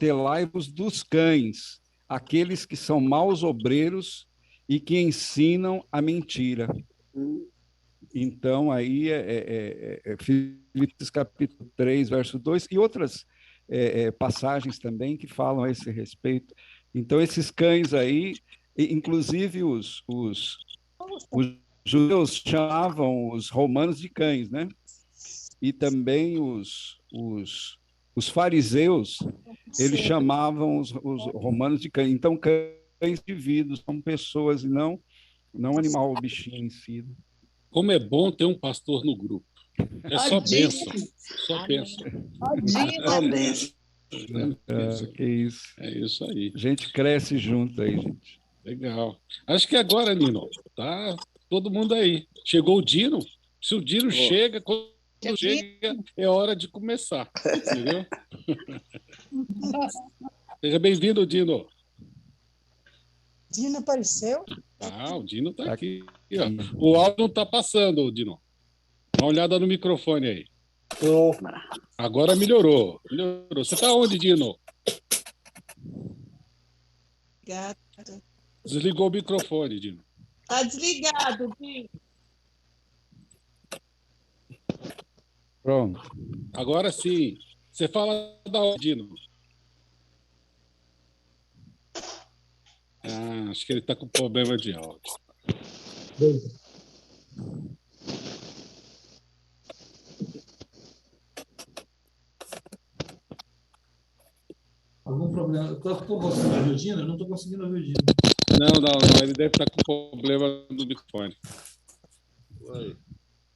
cautelai-vos dos cães, aqueles que são maus obreiros e que ensinam a mentira. Então, aí Filipenses capítulo 3, verso 2, e outras passagens também que falam a esse respeito. Então, esses cães aí, inclusive os judeus chamavam os romanos de cães, né? E também os fariseus, eles chamavam os romanos de cães. Então, cães indivíduos, são pessoas e não animal ou bichinho em si. Como é bom ter um pastor no grupo. É só bênção. Só bênção. Que isso. É isso aí. A gente cresce junto aí, gente. Legal. Acho que agora, Nino, tá todo mundo aí. Chegou o Dino. Se o Dino chega, quando chega, é hora de começar. Entendeu? Seja bem-vindo, Dino. Dino apareceu? Ah, o Dino está aqui. Ó. O áudio não está passando, Dino. Dá uma olhada no microfone aí. Agora melhorou. Você está onde, Dino? Obrigada. Desligou o microfone, Dino. Está desligado, Dino. Pronto. Agora sim. Você fala da onde, Dino? Ah, acho que ele está com problema de áudio. Algum problema? Estou conseguindo ouvir o Dino? Eu não estou conseguindo ouvir o Dino. Não. Ele deve estar com problema no microfone.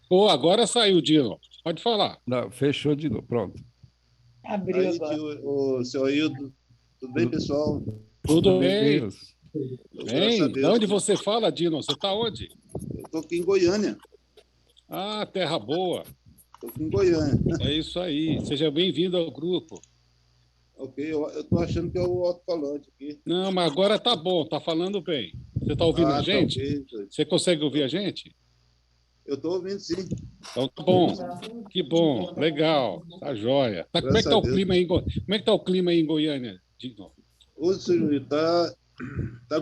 Pô, agora saiu, Dino. Pode falar. Não, fechou de novo. Pronto. Abriu aí, agora. o seu Ailton. Tudo bem, pessoal? Tudo bem? Deus. Bem, de onde você fala, Dino? Você está onde? Eu estou aqui em Goiânia. Ah, terra boa. Estou aqui em Goiânia. É isso aí. Seja bem-vindo ao grupo. Ok, eu estou achando que é o alto-falante aqui. Não, mas agora tá bom, tá falando bem. Você está ouvindo a gente? Tá okay. Você consegue ouvir a gente? Eu estou ouvindo, sim. Então tá bom. Que bom, legal. Tá jóia. Tá, como é que tá o clima aí? Como é que tá o clima aí em Goiânia, Dino? Hoje, senhor, tá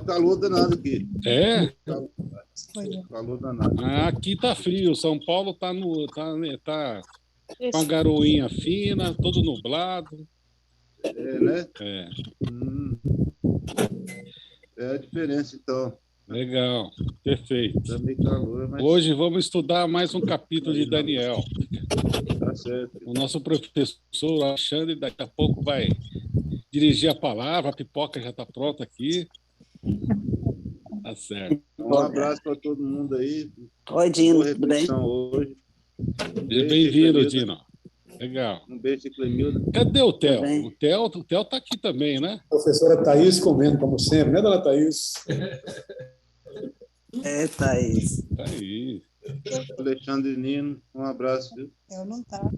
calor danado aqui. É? Calor danado. Ah, aqui tá frio. São Paulo tá com a garoinha fina, todo nublado. É, né? É. É a diferença, então. Legal, perfeito. Tá meio calor, mas... Hoje vamos estudar mais um capítulo de Daniel. Tá certo. O nosso professor Alexandre daqui a pouco vai dirigir a palavra, a pipoca já está pronta aqui. Tá certo. Um abraço para todo mundo aí. Oi, Dino, tudo bem? Hoje. Seja bem-vindo, Dino. Legal. Um beijo, Clemilda. Cadê o Theo? O Theo está aqui também, né? Professora Thaís comendo, como sempre, né, dona Thaís? É, Thaís. Thaís. Alexandre Nino, um abraço, viu? Eu não tá.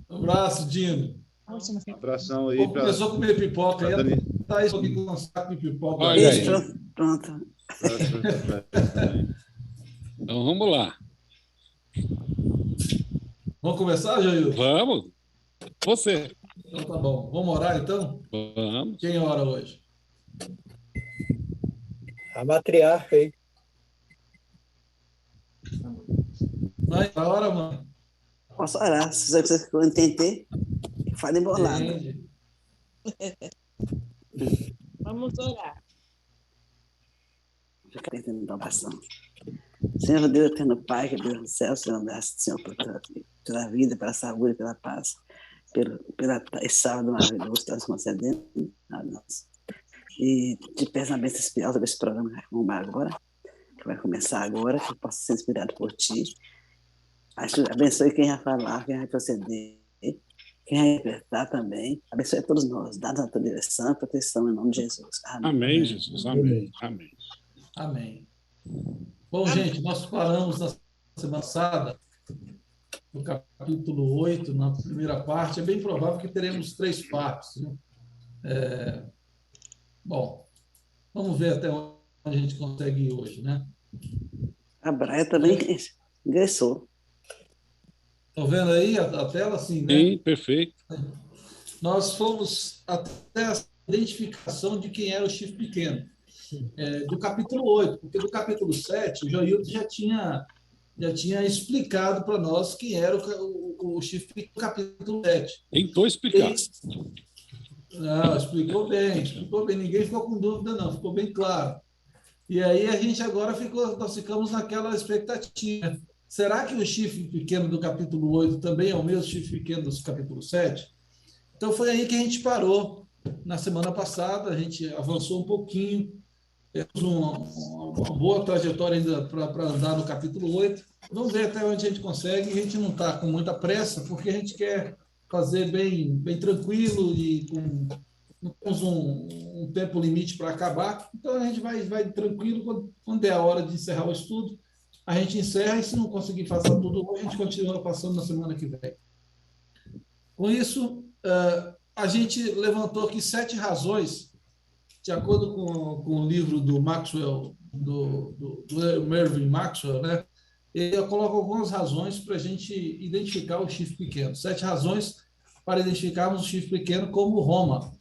Um abraço, Dino. Um abração aí. Começou a comer pipoca aí. Dani... Thaís aqui com um saco de pipoca. Olha aí. Pronto. Então vamos lá. Vamos começar, Jair? Vamos. Você. Então tá bom. Vamos orar, então? Vamos. Quem ora hoje? A matriarca aí. Mãe, a hora, mãe. Posso orar. Se você entender, fala embolado. Vamos orar. Fica entendendo a oração. Senhor Deus, eterno Pai, que Deus do céu, Senhor, graças, Senhor, pela vida, pela saúde, pela paz, esse sábado maravilhoso que está nos concedendo a nós. E te peço uma bênção especial sobre esse programa que vai arrumar agora, que vai começar agora, que possa ser inspirado por ti. Abençoe quem vai falar, quem vai proceder, quem vai interpretar também. Abençoe a todos nós, dá a tua direção e proteção em nome de Jesus. Amém. Amém, Jesus. Amém. Amém. Amém. Bom, gente, nós paramos na semana passada, no capítulo 8, na primeira parte. É bem provável que teremos 3 partes. Né? Bom, vamos ver até onde a gente consegue ir hoje, né? A Braia também ingressou. Estão vendo aí a tela? Sim, né? Sim, perfeito. nós fomos até a identificação de quem era o chifre pequeno, do capítulo 8, porque do capítulo 7, o Joilton já tinha explicado para nós quem era o chifre do capítulo 7. Tentou explicar. Não, explicou bem, ninguém ficou com dúvida, não, ficou bem claro. E aí a gente agora nós ficamos naquela expectativa. Será que o chifre pequeno do capítulo 8 também é o mesmo chifre pequeno do capítulo 7? Então foi aí que a gente parou. Na semana passada, a gente avançou um pouquinho, temos uma boa trajetória ainda para andar no capítulo 8. Vamos ver até onde a gente consegue. A gente não está com muita pressa, porque a gente quer fazer bem tranquilo e não temos um tempo limite para acabar. Então, a gente vai tranquilo. Quando der a hora de encerrar o estudo, a gente encerra, e se não conseguir passar tudo hoje, a gente continua passando na semana que vem. Com isso, a gente levantou aqui 7 razões, de acordo com o livro do Maxwell, do Mervyn Maxwell, né? Ele coloca algumas razões para a gente identificar o chifre pequeno. 7 razões para identificarmos o chifre pequeno como Roma,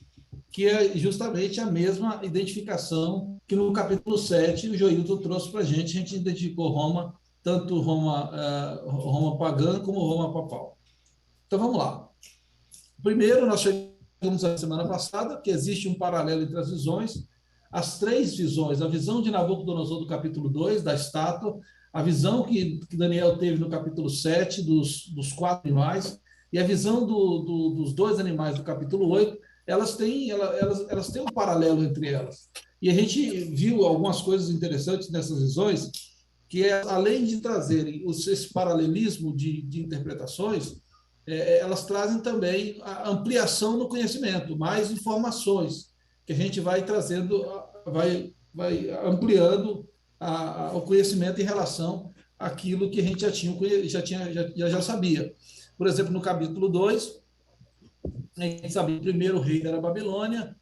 que é justamente a mesma identificação que no capítulo 7 o Joilton trouxe para a gente. A gente identificou Roma, tanto Roma pagã como Roma papal. Então, vamos lá. Primeiro, nós chegamos na semana passada que existe um paralelo entre as visões. As 3 visões, a visão de Nabucodonosor do capítulo 2, da estátua, a visão que Daniel teve no capítulo 7, dos 4 animais, e a visão dos 2 animais do capítulo 8, elas têm um paralelo entre elas. E a gente viu algumas coisas interessantes nessas visões, que além de trazerem esse paralelismo de interpretações, elas trazem também a ampliação no conhecimento, mais informações, que a gente vai trazendo, vai ampliando o conhecimento em relação àquilo que a gente já sabia. Por exemplo, no capítulo 2, a gente sabia que o primeiro rei era a Babilônia,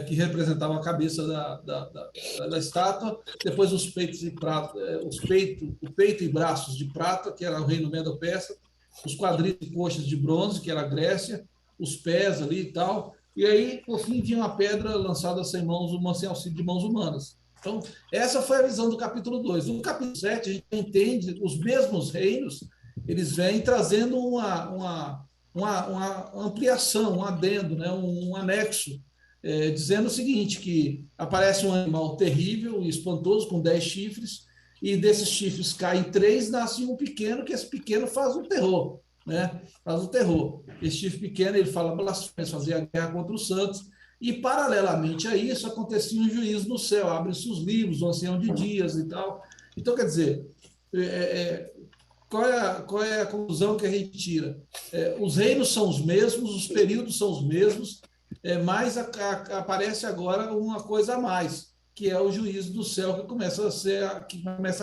que representava a cabeça da estátua, depois os peitos e prata, o peito e braços de prata, que era o reino Medo-Persa, os quadris e coxas de bronze, que era a Grécia, os pés ali e tal, e aí, por fim, vinha uma pedra lançada sem auxílio de mãos humanas. Então, essa foi a visão do capítulo 2. No capítulo 7, a gente entende os mesmos reinos, eles vêm trazendo uma ampliação, um adendo, né? Um anexo, dizendo o seguinte, que aparece um animal terrível e espantoso, com 10 chifres, e desses chifres caem 3, nasce um pequeno, que esse pequeno faz o terror, né? Faz o terror. Esse chifre pequeno, ele fala blasfêmias, fazia guerra contra os santos, e paralelamente a isso acontecia um juízo no céu, abre-se os livros, o ancião de dias e tal. Então, quer dizer, qual é a conclusão que a gente tira? Os reinos são os mesmos, os períodos são os mesmos, mas aparece agora uma coisa a mais, que é o juízo do céu que começa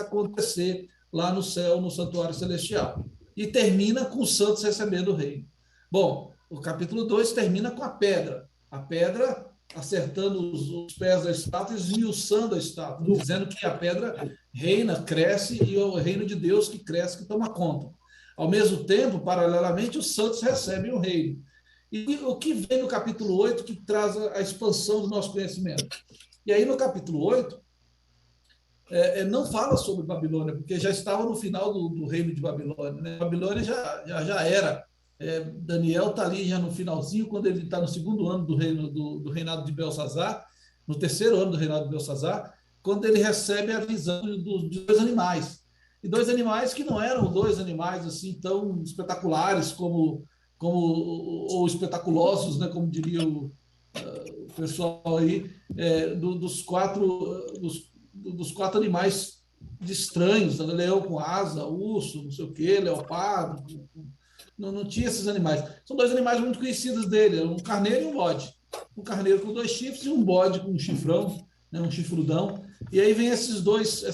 a acontecer lá no céu, no santuário celestial. E termina com os santos recebendo o reino. Bom, o capítulo 2 termina com a pedra acertando os pés da estátua e esmiuçando a estátua, dizendo que a pedra reina, cresce, e é o reino de Deus que cresce, que toma conta. Ao mesmo tempo, paralelamente, os santos recebem o reino. E o que vem no capítulo 8 que traz a expansão do nosso conhecimento? E aí, no capítulo 8, não fala sobre Babilônia, porque já estava no final do reino de Babilônia, né? Babilônia já era. Daniel está ali já no finalzinho, quando ele está no 2º ano do reinado de Belsazar, no 3º ano do reinado de Belsazar, quando ele recebe a visão de 2 animais. E 2 animais que não eram 2 animais assim tão espetaculares ou espetaculosos, né, como diria o pessoal aí, dos 4 animais estranhos, né? Leão com asa, urso, não sei o quê, leopardo. Não tinha esses animais. São 2 animais muito conhecidos dele, um carneiro e um bode. Um carneiro com 2 chifres e um bode com um chifrão, né, um chifrudão. E aí vem esses dois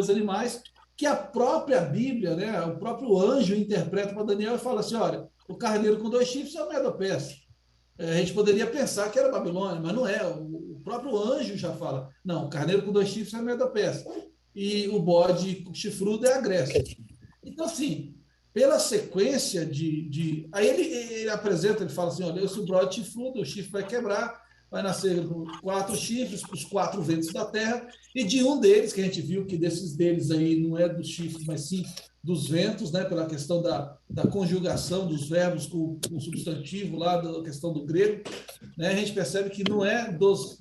animais que a própria Bíblia, né, o próprio anjo interpreta para Daniel e fala assim, olha, o carneiro com 2 chifres é o Medo-Persa. A gente poderia pensar que era Babilônia, mas não é. O próprio anjo já fala, não, o carneiro com 2 chifres é o Medo-Persa. E o bode chifrudo é a Grécia. Então, assim, pela sequência Aí ele apresenta, ele fala assim, olha, esse brode chifrudo, o chifre vai quebrar, vai nascer 4 chifres, os 4 ventos da terra, e de um deles, que a gente viu que desses deles aí não é dos chifres, mas sim dos ventos, né, pela questão da conjugação dos verbos com o substantivo lá, da questão do grego, né, a gente percebe que não é dos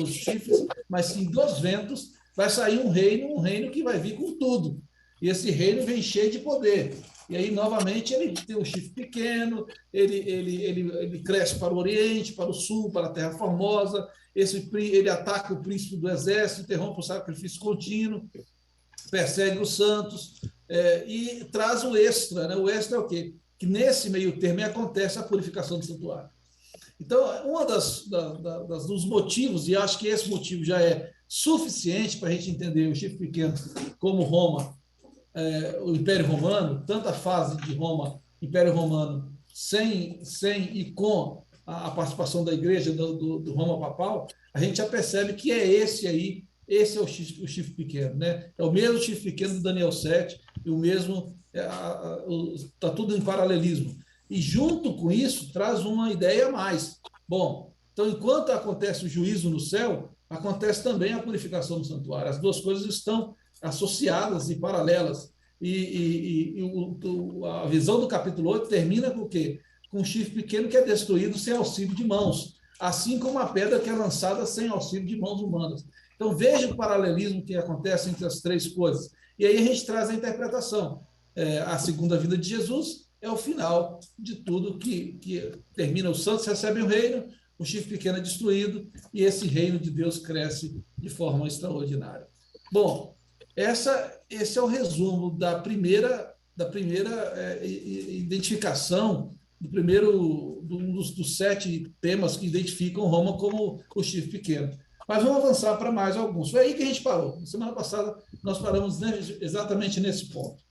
chifres, mas sim dos ventos, vai sair um reino que vai vir com tudo. E esse reino vem cheio de poder. E aí, novamente, ele tem um chifre pequeno, ele cresce para o Oriente, para o Sul, para a Terra Formosa, ele ataca o príncipe do exército, interrompe o sacrifício contínuo, persegue os santos, e traz o extra. Né? O extra é o quê? Que nesse meio termo acontece a purificação do santuário. Então, um dos motivos, e acho que esse motivo já é suficiente para a gente entender o chifre pequeno como Roma, o Império Romano, tanto a fase de Roma, Império Romano, sem e com a participação da igreja do Roma Papal, a gente já percebe que é esse é o chifre pequeno. Né? É o mesmo chifre pequeno do Daniel 7, e o mesmo, está tudo em paralelismo. E junto com isso, traz uma ideia a mais. Bom, então, enquanto acontece o juízo no céu, acontece também a purificação do santuário. As duas coisas estão associadas e paralelas. A visão do capítulo 8 termina com o quê? Com um chifre pequeno que é destruído sem auxílio de mãos, assim como a pedra que é lançada sem auxílio de mãos humanas. Então, veja o paralelismo que acontece entre as três coisas. E aí a gente traz a interpretação. A segunda vinda de Jesus é o final de tudo que termina. Os santos recebem o reino, o chifre pequeno é destruído, e esse reino de Deus cresce de forma extraordinária. Bom, esse é o resumo da primeira identificação, dos 7 temas que identificam Roma como o chifre pequeno. Mas vamos avançar para mais alguns. Foi aí que a gente parou. Na semana passada, nós paramos exatamente nesse ponto,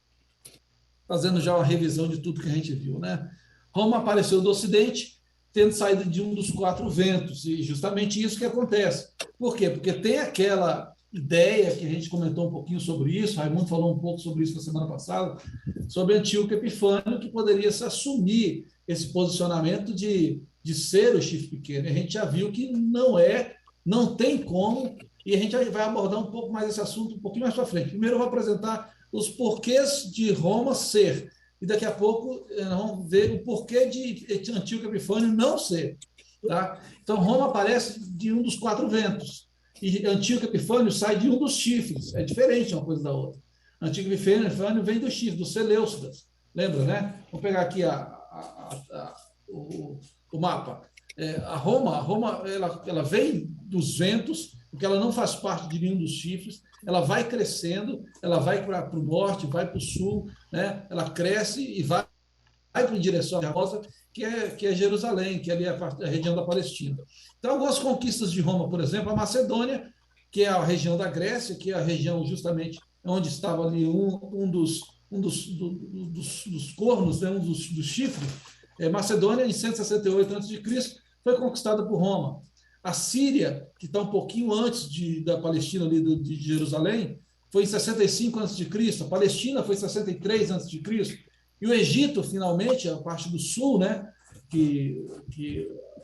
fazendo já uma revisão de tudo que a gente viu. Né? Roma apareceu do Ocidente, tendo saído de um dos 4 ventos, e justamente isso que acontece. Por quê? Porque tem aquela ideia que a gente comentou um pouquinho sobre isso, Raimundo falou um pouco sobre isso na semana passada, sobre Antíoco Epifânio, que poderia se assumir esse posicionamento de ser o chifre pequeno. E a gente já viu que não tem como, e a gente vai abordar um pouco mais esse assunto um pouquinho mais para frente. Primeiro eu vou apresentar os porquês de Roma ser, e daqui a pouco vamos ver o porquê de Antíoco Epifânio não ser. Tá? Então, Roma aparece de um dos 4 ventos, e Antíoco Epifânio sai de um dos chifres. É diferente uma coisa da outra. Antíoco Epifânio vem do chifre, dos Seleucidas. Lembra, né? Vamos pegar aqui o mapa. A Roma ela vem dos ventos, porque ela não faz parte de nenhum dos chifres. Ela vai crescendo, ela vai para o norte, vai para o sul, né? Ela cresce e vai em direção à Rosa, que é Jerusalém, que ali é a região da Palestina. Então, algumas conquistas de Roma, por exemplo, a Macedônia, que é a região da Grécia, que é a região justamente onde estava ali um dos cornos, né, um dos chifres. Macedônia, em 168 a.C., foi conquistada por Roma. A Síria, que está um pouquinho antes da Palestina, ali de Jerusalém, foi em 65 a.C., a Palestina foi em 63 a.C., e o Egito, finalmente, a parte do sul, né, que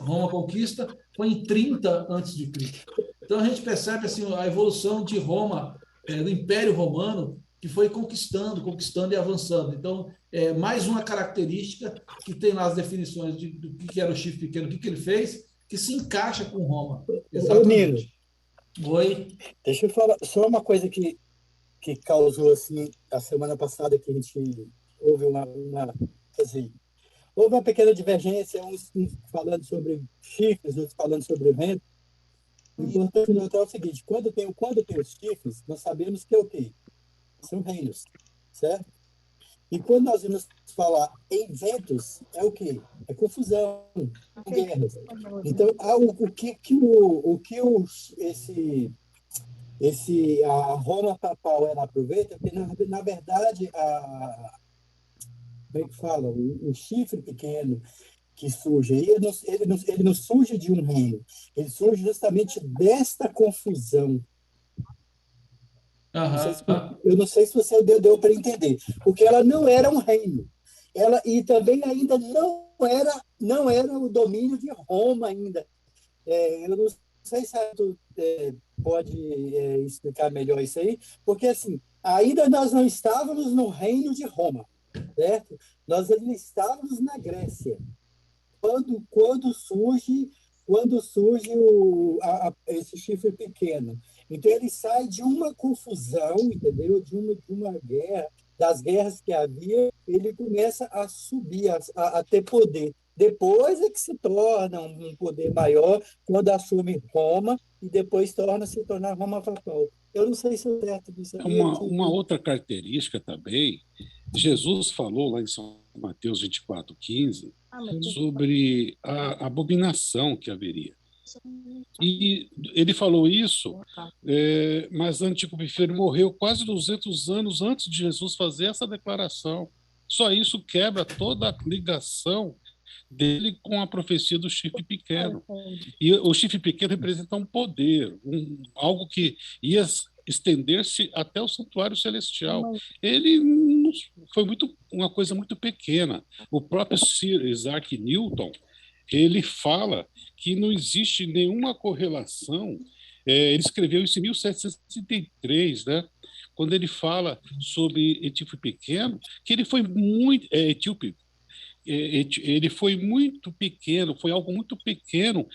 Roma conquista, foi em 30 a.C. Então, a gente percebe assim, a evolução de Roma, do Império Romano, que foi conquistando e avançando. Então, é mais uma característica que tem lá as definições do que era o chifre pequeno, o que ele fez, que se encaixa com Roma. Exatamente. Oi? Deixa eu falar só uma coisa que causou, assim, a semana passada, que a gente houve houve uma pequena divergência, uns falando sobre chifres, outros falando sobre vento. O importante notar é o seguinte: quando tem os chifres, nós sabemos que é o quê? São reinos, certo? E quando nós vamos falar em ventos, é o quê? É confusão, guerras. Então, a Roma papal ela aproveita, porque na verdade como é que fala? O chifre pequeno que surge, ele não surge de um reino, ele surge justamente desta confusão. Eu não sei se você deu para entender, porque ela não era um reino, e também ainda não era o domínio de Roma ainda. Eu não sei se tu pode explicar melhor isso aí, porque assim, ainda nós não estávamos no reino de Roma, certo? Nós ainda estávamos na Grécia. Quando surge esse chifre pequeno. Então, ele sai de uma confusão, entendeu? De uma guerra, das guerras que havia, ele começa a subir, a ter poder. Depois é que se torna um poder maior, quando assume Roma, e depois se tornar Roma papal. Eu não sei se é certo disso. Uma outra característica também, Jesus falou lá em São Mateus 24:15, sobre a abominação que haveria. E ele falou isso, mas Antíoco Epifânio morreu quase 200 anos antes de Jesus fazer essa declaração. Só isso quebra toda a ligação dele com a profecia do chifre pequeno. E o chifre pequeno representa um poder, algo que ia estender-se até o santuário celestial. Ele foi uma coisa muito pequena. O próprio Sir Isaac Newton, ele fala que não existe nenhuma correlação. Ele escreveu isso em 1763, né? Quando ele fala sobre etíope pequeno, que ele foi muito etíope. Ele foi muito pequeno, foi algo muito pequeno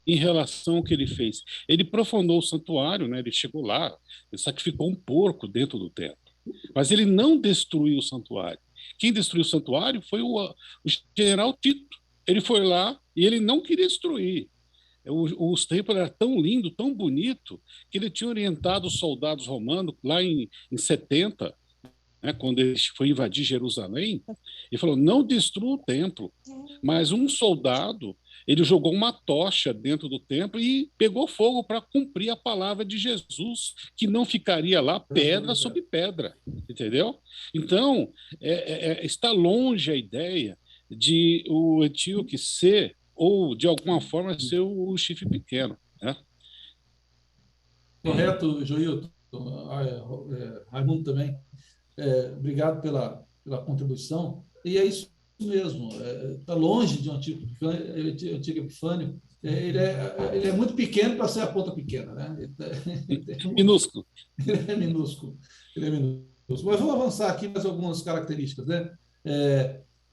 em relação ao que ele fez. Ele profanou o santuário, né? Ele chegou lá, ele sacrificou um porco dentro do templo, mas ele não destruiu o santuário. Quem destruiu o santuário foi o general Tito. Ele foi lá e ele não queria destruir. Os templos eram tão lindo, tão bonito, que ele tinha orientado os soldados romanos lá em 70, né, quando ele foi invadir Jerusalém, e falou, não destrua o templo. Mas um soldado, ele jogou uma tocha dentro do templo e pegou fogo para cumprir a palavra de Jesus, que não ficaria lá pedra sobre pedra, entendeu? Então, está longe a ideia de o etíope ser, ou de alguma forma ser o chifre pequeno, né? Correto, Joilton. Raimundo também. Obrigado pela contribuição. E é isso mesmo. Está longe de um Antíoco Epifânio. Ele é muito pequeno para ser a ponta pequena, né? Minúsculo. Ele é minúsculo. Mas vamos avançar aqui mais algumas características, né?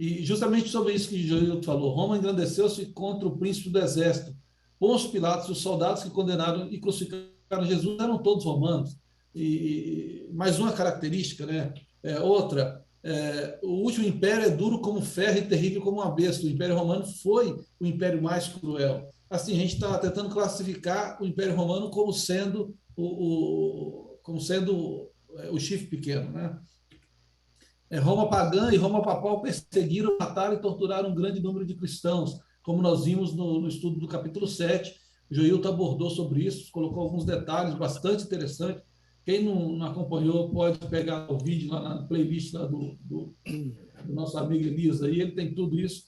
E justamente sobre isso que Joilton falou, Roma engrandeceu-se contra o príncipe do exército. Pôncio Pilatos e os soldados que condenaram e crucificaram Jesus eram todos romanos. E mais uma característica, né? Outra, o último império é duro como ferro e terrível como uma besta. O Império Romano foi o império mais cruel. Assim, a gente está tentando classificar o Império Romano como sendo o chifre pequeno, né? Roma pagã e Roma papal perseguiram, mataram e torturaram um grande número de cristãos, como nós vimos no estudo do capítulo 7. O Joilton abordou sobre isso, colocou alguns detalhes bastante interessantes. Quem não acompanhou pode pegar o vídeo lá na playlist lá do nosso amigo Elias, aí ele tem tudo isso.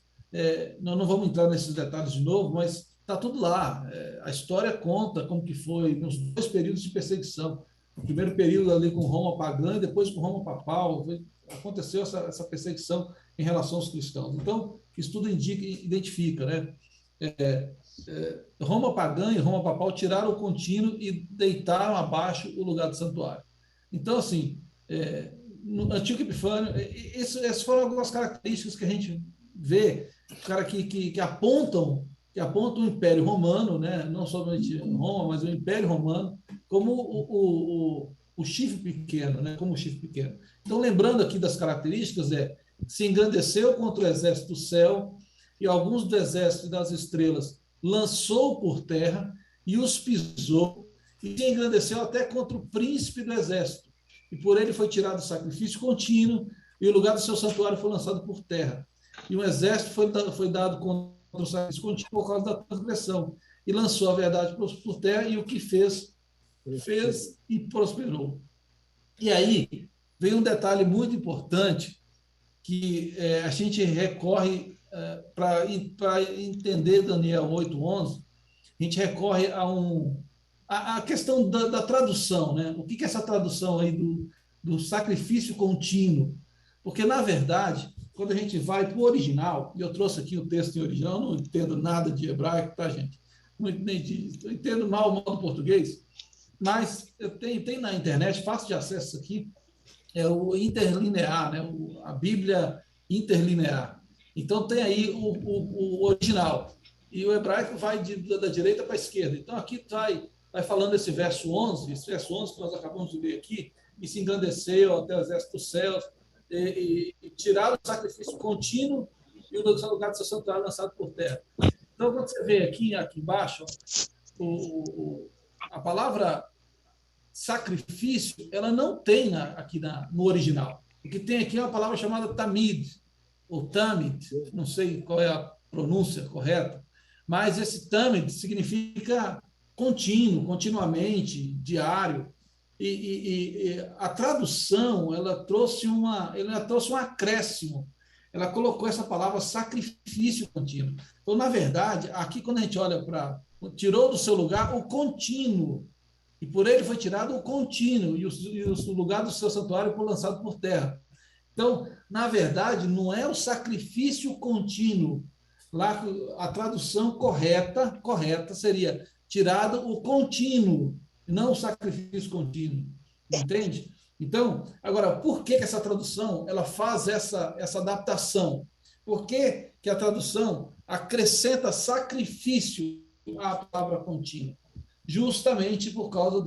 Nós não vamos entrar nesses detalhes de novo, mas está tudo lá. A história conta como que foi nos dois períodos de perseguição. O primeiro período ali com Roma pagã e depois com Roma papal. Aconteceu essa perseguição em relação aos cristãos. Então, isso tudo identifica, né? Roma pagã e Roma papal tiraram o contínuo e deitaram abaixo o lugar do santuário. Então, assim, no Antíoco Epifânio, essas foram algumas características que a gente vê, cara, que apontam o Império Romano, né? Não somente Roma, mas o Império Romano, como o chifre pequeno, né? Como o chifre pequeno. Então, lembrando aqui das características, se engrandeceu contra o exército do céu e alguns do exército das estrelas lançou por terra e os pisou, e se engrandeceu até contra o príncipe do exército. E por ele foi tirado o sacrifício contínuo, e o lugar do seu santuário foi lançado por terra. E um exército foi dado contra o sacrifício contínuo por causa da transgressão. E lançou a verdade por terra, e o que fez e prosperou. E aí vem um detalhe muito importante que a gente recorre para entender Daniel 8:11, a gente recorre a questão da tradução, né? O que é essa tradução aí do sacrifício contínuo? Porque, na verdade, quando a gente vai para o original, e eu trouxe aqui o texto em original, não entendo nada de hebraico, tá, gente? Eu entendo mal o modo português, mas eu tem na internet, fácil de acesso aqui, é o interlinear, né? A Bíblia interlinear. Então, tem aí o original. E o hebraico vai da direita para a esquerda. Então, aqui vai falando esse verso 11 que nós acabamos de ler aqui, e se engrandeceu até o exército dos céus, e tiraram o sacrifício contínuo e o lugar do seu santuário lançado por terra. Então, quando você vê aqui embaixo, a palavra sacrifício, ela não tem aqui no original. O que tem aqui é uma palavra chamada tamid, ou tamid, não sei qual é a pronúncia correta, mas esse tamid significa contínuo, continuamente, diário. E a tradução, ela trouxe um acréscimo. Ela colocou essa palavra sacrifício contínuo. Então, na verdade, aqui quando a gente olha tirou do seu lugar o contínuo, e por ele foi tirado o contínuo, e o lugar do seu santuário foi lançado por terra. Então, na verdade, não é o sacrifício contínuo. Lá, a tradução correta seria tirado o contínuo, não o sacrifício contínuo. Entende? Então, agora, por que essa tradução ela faz essa adaptação? Por que a tradução acrescenta sacrifício à palavra contínuo? Justamente por causa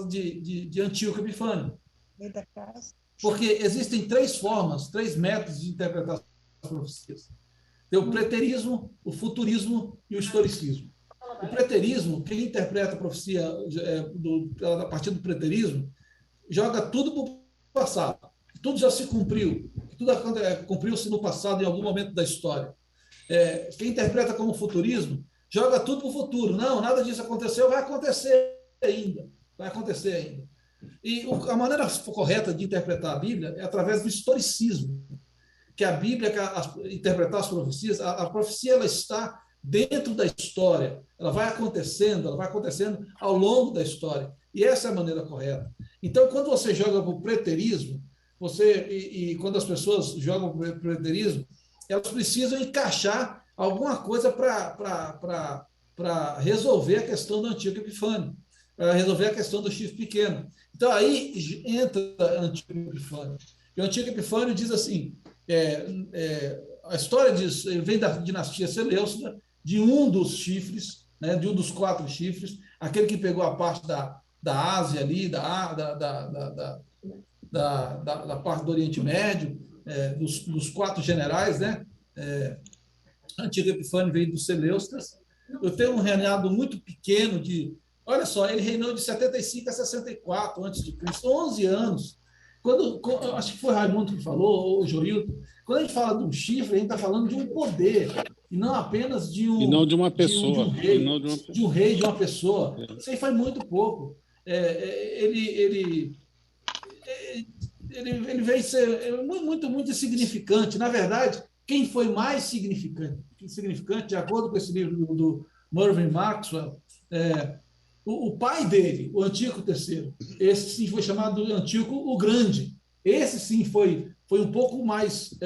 de Antíoco Epifânio. Porque existem três métodos de interpretar as profecias. Tem o preterismo, o futurismo e o historicismo. O preterismo, quem interpreta a profecia a partir do preterismo, joga tudo para o passado. Tudo já se cumpriu. Tudo cumpriu-se no passado, em algum momento da história. Quem interpreta como futurismo, joga tudo para o futuro. Não, nada disso aconteceu, vai acontecer ainda. Vai acontecer ainda. E a maneira correta de interpretar a Bíblia é através do historicismo. Que a Bíblia, interpretar as profecias, a profecia ela está dentro da história. Ela vai acontecendo ao longo da história. E essa é a maneira correta. Então, quando você joga para o preterismo, e quando as pessoas jogam para o preterismo, elas precisam encaixar alguma coisa para resolver a questão do Antíoco Epifânio, para resolver a questão do chifre pequeno. Então, aí entra Antíoco Epifânio. E o Antíoco Epifânio diz assim, a história vem da dinastia Seleucida, de um dos chifres, né, de um dos 4 chifres, aquele que pegou a parte da Ásia ali, da parte do Oriente Médio, dos 4 generais, né? Antíoco Epifânio veio dos Seleucidas. Eu tenho um reinado muito pequeno olha só, ele reinou de 75 a 64 a.C., 11 anos. Acho que foi Raimundo que falou, ou Joilton, quando a gente fala de um chifre, a gente está falando de um poder, e não apenas de um... E não de uma pessoa. De um rei, de uma pessoa. Isso aí faz muito pouco. Ele veio ser muito, muito insignificante. Na verdade, quem foi mais significante, de acordo com esse livro do Mervyn Maxwell, o pai dele, o Antíoco III, esse sim foi chamado de Antíoco o Grande. Esse sim foi um pouco mais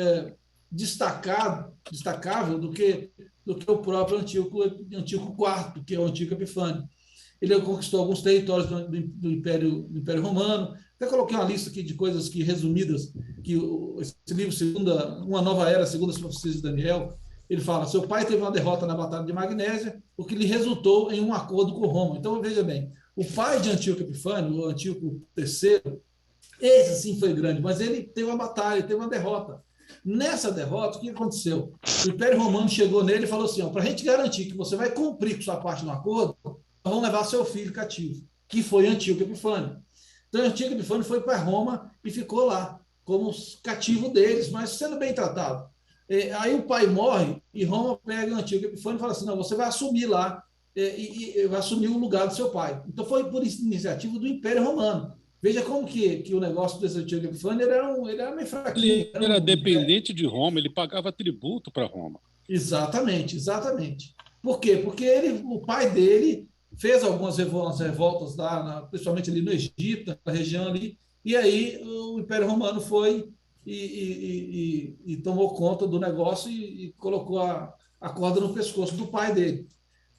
destacável do que o próprio Antíoco IV, que é o Antíoco Epifânio. Ele conquistou alguns territórios do Império Romano. Até coloquei uma lista aqui de coisas resumidas, que esse livro, Uma Nova Era, segundo as profecias de Daniel, ele fala, seu pai teve uma derrota na Batalha de Magnésia, o que lhe resultou em um acordo com Roma. Então, veja bem, o pai de Antíoco Epifânio, o Antíoco III, esse sim foi grande, mas ele teve uma batalha, teve uma derrota. Nessa derrota, o que aconteceu? O Império Romano chegou nele e falou assim, para a gente garantir que você vai cumprir com sua parte no acordo, nós vamos levar seu filho cativo, que foi Antíoco Epifânio. Então, Antíoco Epifânio foi para Roma e ficou lá, como cativo deles, mas sendo bem tratado. Aí o pai morre e Roma pega o Antíoco Epifânio e fala assim, não, você vai assumir lá, e vai assumir o lugar do seu pai. Então, foi por iniciativa do Império Romano. Veja como que o negócio desse Antíoco Epifânio ele era meio fraquinho. Ele era dependente de Roma, ele pagava tributo para Roma. Exatamente. Por quê? Porque o pai dele fez algumas revoltas lá, principalmente ali no Egito, na região ali, e aí o Império Romano foi e tomou conta do negócio e colocou a corda no pescoço do pai dele.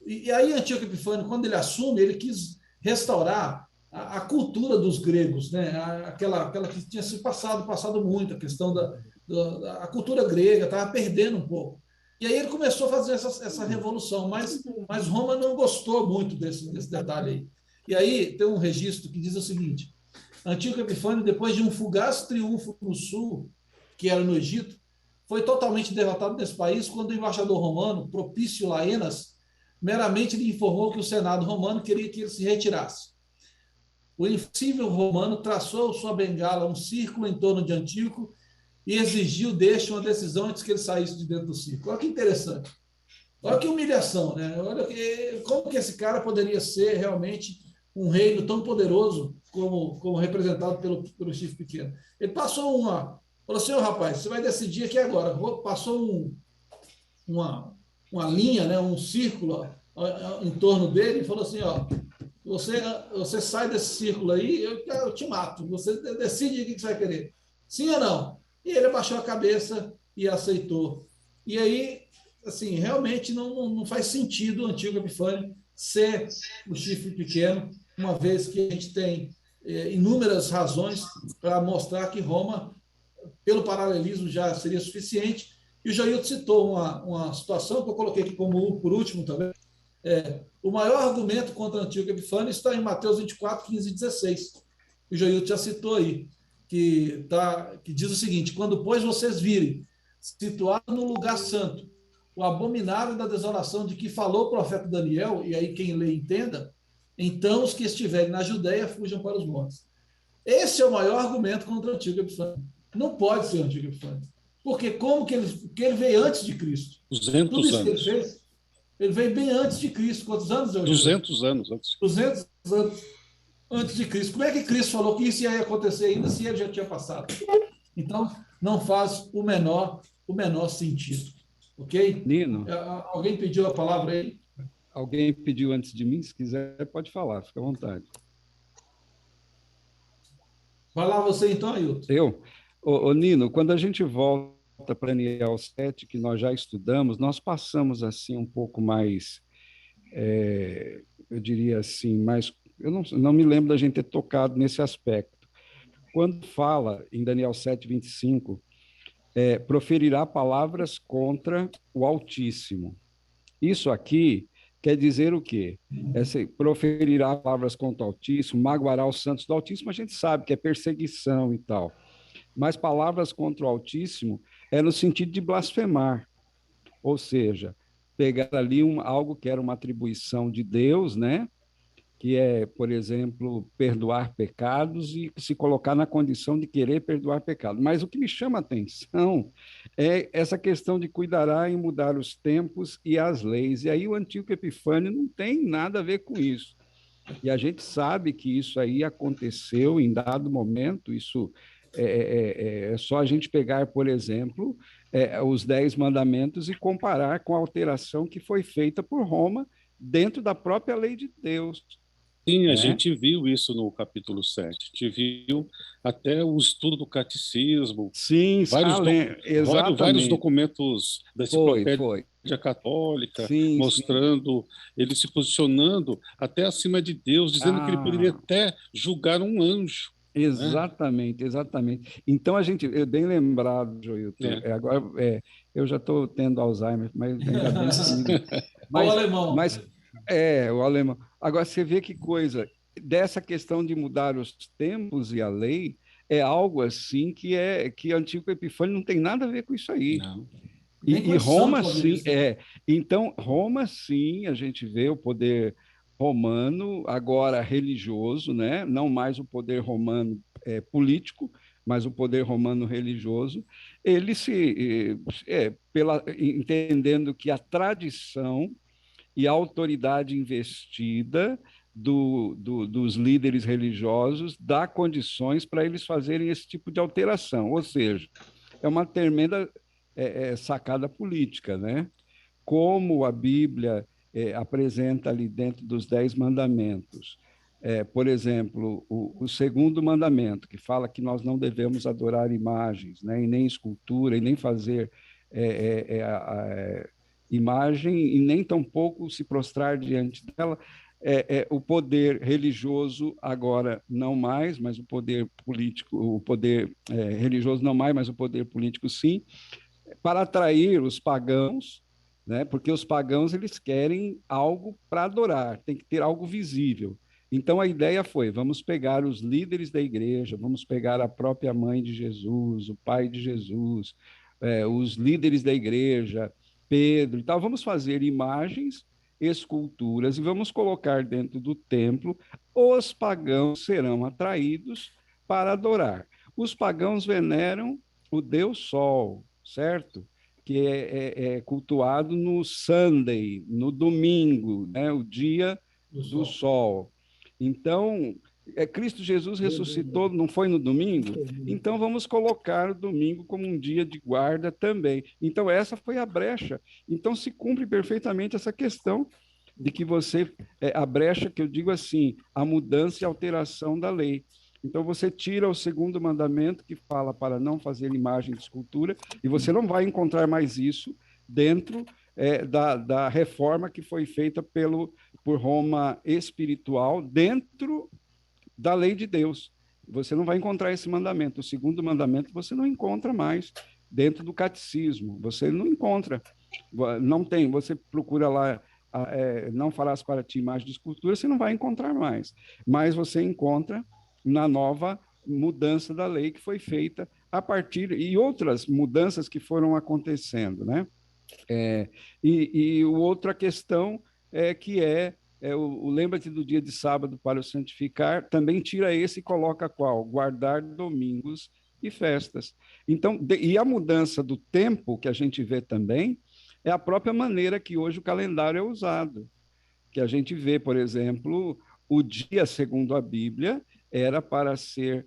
E aí, Antíoco Epifânio, quando ele assume, ele quis restaurar a cultura dos gregos, né? Aquela que tinha se passado muito, a questão da cultura grega, estava perdendo um pouco. E aí ele começou a fazer essa revolução, mas Roma não gostou muito desse detalhe aí. E aí tem um registro que diz o seguinte: Antíoco Epifânio, depois de um fugaz triunfo no sul, que era no Egito, foi totalmente derrotado nesse país quando o embaixador romano, Propício Laenas, meramente lhe informou que o Senado romano queria que ele se retirasse. O invencível romano traçou sua bengala um círculo em torno de Antíoco e exigiu deste uma decisão antes que ele saísse de dentro do círculo. Olha que interessante. Olha que humilhação, né? Olha como que esse cara poderia ser realmente um reino tão poderoso como representado pelo chifre pequeno. Ele passou falou assim: rapaz, você vai decidir aqui agora. Passou uma linha, né, um círculo em torno dele e falou assim: você sai desse círculo aí, eu te mato. Você decide o que você vai querer. Sim ou não? E ele abaixou a cabeça e aceitou. E aí, assim, realmente não faz sentido o Antíoco Epifânio ser o chifre pequeno, uma vez que a gente tem inúmeras razões para mostrar que Roma, pelo paralelismo, já seria suficiente. E o Jailton citou uma situação que eu coloquei aqui como por último também. O maior argumento contra Antíoco Epifânio está em Mateus 24, 15 e 16. O Jailton já citou aí, que diz o seguinte: quando, pois, vocês virem, situado no lugar santo, o abominável da desolação de que falou o profeta Daniel, e aí quem lê entenda, então os que estiverem na Judéia fujam para os montes. Esse é o maior argumento contra o Antíoco Epifânio. Não pode ser o Antíoco Epifânio. Porque ele veio antes de Cristo. 200 Tudo isso anos. que ele fez, ele veio bem antes de Cristo. Quantos anos? 200 anos antes. 200 anos antes de Cristo. Como é que Cristo falou que isso ia acontecer ainda se ele já tinha passado? Então, não faz o menor sentido. Ok? Nino, Alguém pediu a palavra aí? alguém pediu antes de mim? Se quiser, pode falar, fica à vontade. Vai lá você então, Ailton. Nino, quando a gente volta para Daniel 7, que nós já estudamos, nós passamos assim um pouco mais, eu diria assim, mais... Eu não me lembro da gente ter tocado nesse aspecto. Quando fala em Daniel 7, 25, proferirá palavras contra o Altíssimo. Isso aqui quer dizer o quê? Proferirá palavras contra o Altíssimo, magoará os santos do Altíssimo, a gente sabe que é perseguição e tal. Mas palavras contra o Altíssimo é no sentido de blasfemar, ou seja, pegar ali algo que era uma atribuição de Deus, né? Que é, por exemplo, perdoar pecados e se colocar na condição de querer perdoar pecados. Mas o que me chama a atenção é essa questão de cuidará em mudar os tempos e as leis. E aí o Antíoco Epifânio não tem nada a ver com isso. E a gente sabe que isso aí aconteceu em dado momento, isso é só a gente pegar, por exemplo, os 10 mandamentos e comparar com a alteração que foi feita por Roma dentro da própria lei de Deus. Sim, a gente viu isso no capítulo 7. A gente viu até o estudo do catecismo. Sim, vários documentos da Enciclopédia Católica, sim, mostrando, ele se posicionando até acima de Deus, dizendo que ele poderia até julgar um anjo. Exatamente, né? Exatamente. Então, bem lembrado, Joilton, agora eu já estou tendo Alzheimer, mas ainda bem o alemão. O alemão. Agora, você vê que coisa, dessa questão de mudar os tempos e a lei, é algo assim que Antíoco Epifânio não tem nada a ver com isso aí. Não. E Roma, sim, Então, Roma, sim, a gente vê o poder romano, agora religioso, né? Não mais o poder romano político, mas o poder romano religioso, ele entendendo que a tradição e a autoridade investida dos líderes religiosos dá condições para eles fazerem esse tipo de alteração. Ou seja, é uma tremenda sacada política, né? Como a Bíblia apresenta ali dentro dos 10 mandamentos Por exemplo, o segundo mandamento, que fala que nós não devemos adorar imagens, né, e nem escultura, e nem fazer imagem, e nem tampouco se prostrar diante dela. O poder religioso agora não mais, mas o poder político, o poder religioso não mais, mas o poder político sim, para atrair os pagãos, né? Porque os pagãos eles querem algo para adorar, tem que ter algo visível. Então a ideia foi: vamos pegar os líderes da igreja, vamos pegar a própria mãe de Jesus, o pai de Jesus, os líderes da igreja, Pedro e tal, vamos fazer imagens, esculturas e vamos colocar dentro do templo. Os pagãos serão atraídos para adorar. Os pagãos veneram o Deus Sol, certo? Que é cultuado no Sunday, no domingo, né? O dia do sol. Então, Cristo Jesus ressuscitou, não foi no domingo? Então, vamos colocar o domingo como um dia de guarda também. Então, essa foi a brecha. Então, se cumpre perfeitamente essa questão de que a brecha que eu digo assim, a mudança e alteração da lei. Então, você tira o segundo mandamento, que fala para não fazer imagem de escultura, e você não vai encontrar mais isso dentro da reforma que foi feita por Roma espiritual, dentro da lei de Deus. Você não vai encontrar esse mandamento. O segundo mandamento você não encontra mais dentro do catecismo. Você não encontra. Não tem. Você procura lá, não farás para ti imagem de escultura, você não vai encontrar mais. Mas você encontra na nova mudança da lei que foi feita a partir, e outras mudanças que foram acontecendo, né? E outra questão que o lembra-te do dia de sábado para o santificar, também tira esse e coloca qual? Guardar domingos e festas. Então, e a mudança do tempo que a gente vê também é a própria maneira que hoje o calendário é usado, que a gente vê, por exemplo, o dia, segundo a Bíblia, era para ser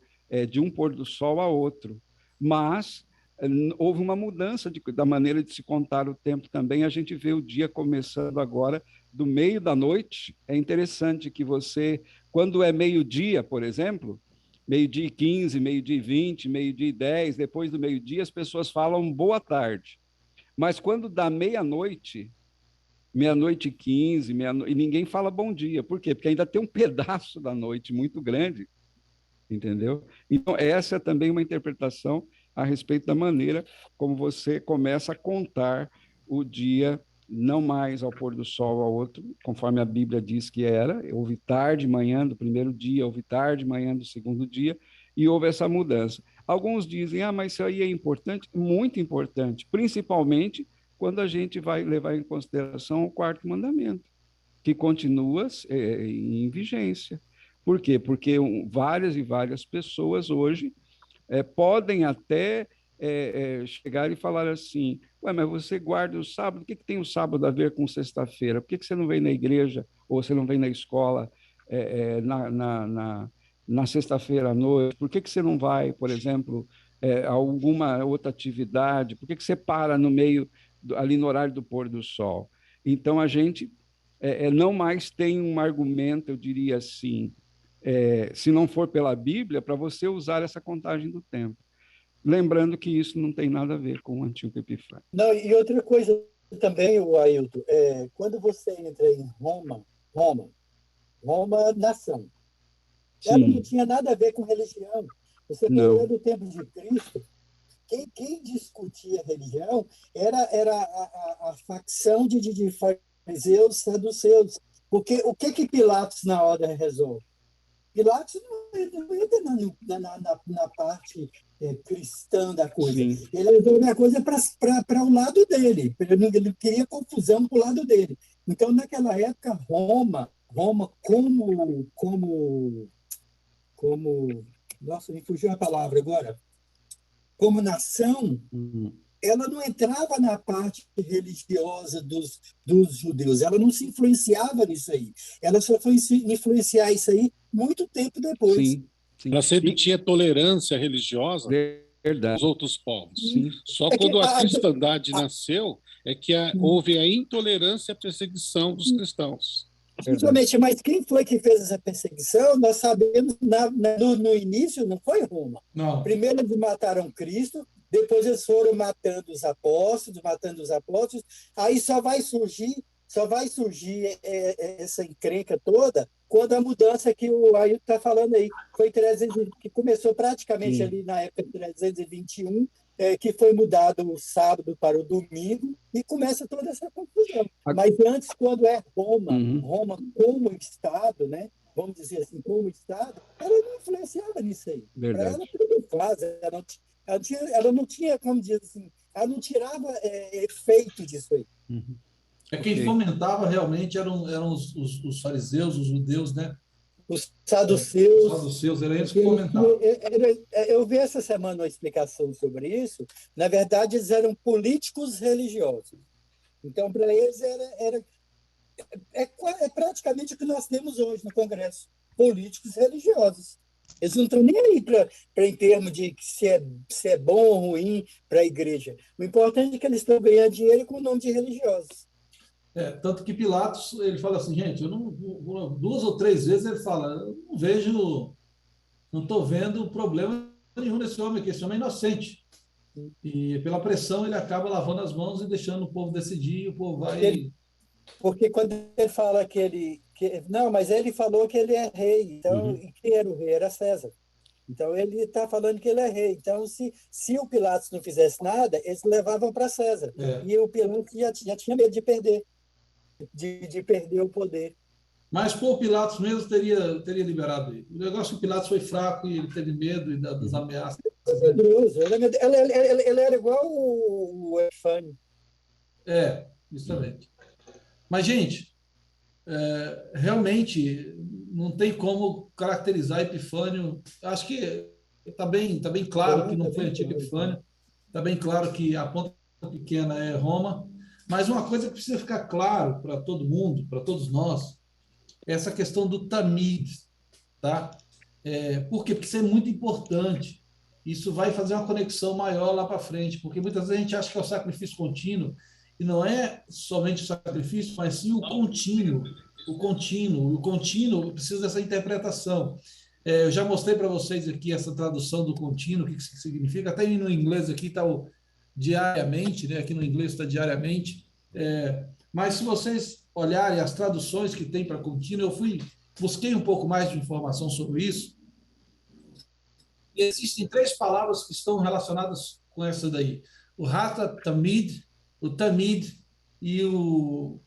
de um pôr do sol a outro, mas houve uma mudança da maneira de se contar o tempo também. A gente vê o dia começando agora do meio da noite. É interessante que você, quando é meio-dia, por exemplo, meio-dia e 15, meio-dia e 20, meio-dia e 10, depois do meio-dia, as pessoas falam boa tarde. Mas quando dá meia-noite, meia-noite e 15, e ninguém fala bom dia. Por quê? Porque ainda tem um pedaço da noite muito grande, entendeu? Então, essa é também uma interpretação a respeito da maneira como você começa a contar o dia, não mais ao pôr do sol ao outro, conforme a Bíblia diz que era. Houve tarde, manhã do primeiro dia, houve tarde, manhã do segundo dia, e houve essa mudança. Alguns dizem, mas isso aí é importante, muito importante, principalmente quando a gente vai levar em consideração o quarto mandamento, que continua em vigência. Por quê? Porque várias e várias pessoas hoje podem até chegar e falar assim, mas você guarda o sábado, o que tem o sábado a ver com sexta-feira? Por que você não vem na igreja ou você não vem na escola na sexta-feira à noite? Por que você não vai, por exemplo, a alguma outra atividade? Por que você para no meio, ali no horário do pôr do sol? Então, a gente não mais tem um argumento, eu diria assim, se não for pela Bíblia, para você usar essa contagem do tempo. Lembrando que isso não tem nada a ver com o Antíoco Epifânio. Não, e outra coisa também, Ailton, quando você entra em Roma, nação, ela não tinha nada a ver com religião. Você pegou do tempo de Cristo, quem discutia religião era a facção de fariseus, saduceus. Porque o que Pilatos na hora resolve? Pilatos não entra na parte cristã da coisa. Sim. Ele resolve a coisa para o lado dele. Ele queria confusão para o lado dele. Então, naquela época, Roma como nossa, me fugiu a palavra agora. Como nação, ela não entrava na parte religiosa dos judeus. Ela não se influenciava nisso aí. Ela só foi influenciar isso aí muito tempo depois. Sim. Ela sempre tinha tolerância religiosa dos outros povos. Sim. Só quando a cristandade nasceu é que houve a intolerância e a perseguição dos cristãos. Justamente, mas quem foi que fez essa perseguição? Nós sabemos, no início não foi Roma. Não. Primeiro eles mataram Cristo, depois eles foram matando os apóstolos, aí só vai surgir essa encrenca toda quando a mudança que o Ailton está falando aí, que começou praticamente ali na época de 321, que foi mudado o sábado para o domingo, e começa toda essa confusão. Mas antes, quando é Roma, Roma como Estado, né? Vamos dizer assim, como Estado, ela não influenciava nisso aí. Para ela, tudo faz. Ela não tinha, como dizer assim, ela não tirava efeito disso aí. Quem fomentava realmente eram os fariseus, os judeus, né? Os saduceus. Os saduceus, era eles que fomentavam. Eu vi essa semana uma explicação sobre isso. Na verdade, eles eram políticos religiosos. Então, para eles, é praticamente o que nós temos hoje no Congresso. Políticos religiosos. Eles não estão nem aí em termos de se é bom ou ruim para a igreja. O importante é que eles estão ganhando dinheiro com o nome de religiosos. Tanto que Pilatos, ele fala assim, gente, eu não, 2 ou 3 vezes ele fala, eu não estou vendo problema nenhum nesse homem aqui, esse homem é inocente. E pela pressão ele acaba lavando as mãos e deixando o povo decidir, e o povo vai... Porque quando ele fala não, mas ele falou que ele é rei, então, e quem era o rei? Era César. Então, ele está falando que ele é rei. Então, se o Pilatos não fizesse nada, eles levavam para César. E o Pilatos já tinha medo de perder. De perder o poder. Mas por Pilatos mesmo teria liberado ele. O negócio é que o Pilatos foi fraco e ele teve medo das ameaças. Poderoso. Ele era igual o Epifânio. Justamente. Mas, gente, realmente não tem como caracterizar Epifânio. Acho que está bem claro que não foi antigo Epifânio. Está bem claro que a ponta pequena é Roma. Mas uma coisa que precisa ficar claro para todo mundo, para todos nós, é essa questão do tamid, tá? Por quê? Porque isso é muito importante. Isso vai fazer uma conexão maior lá para frente, porque muitas vezes a gente acha que é o sacrifício contínuo, e não é somente o sacrifício, mas sim o contínuo. O contínuo precisa dessa interpretação. Eu já mostrei para vocês aqui essa tradução do contínuo, o que isso significa. Até no inglês aqui está o diariamente, né? Aqui no inglês está diariamente, mas se vocês olharem as traduções que tem para contínuo, busquei um pouco mais de informação sobre isso, e existem 3 palavras que estão relacionadas com essa daí: o Hata Tamid, o Tamid e o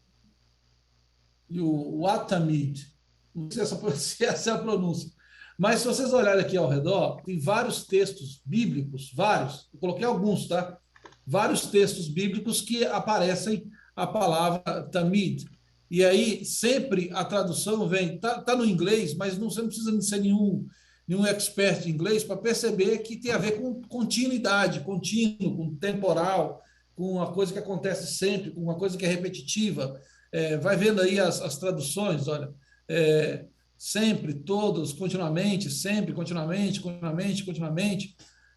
Atamid. Não sei se essa é a pronúncia, mas se vocês olharem aqui ao redor, tem vários textos bíblicos, vários, eu coloquei alguns, tá? Vários textos bíblicos que aparecem a palavra tamid. E aí, sempre a tradução vem... Tá no inglês, mas você não precisa ser nenhum expert em inglês para perceber que tem a ver com continuidade, contínuo, com temporal, com uma coisa que acontece sempre, com uma coisa que é repetitiva. Vai vendo aí as traduções, olha. Sempre, todos, continuamente, sempre, continuamente.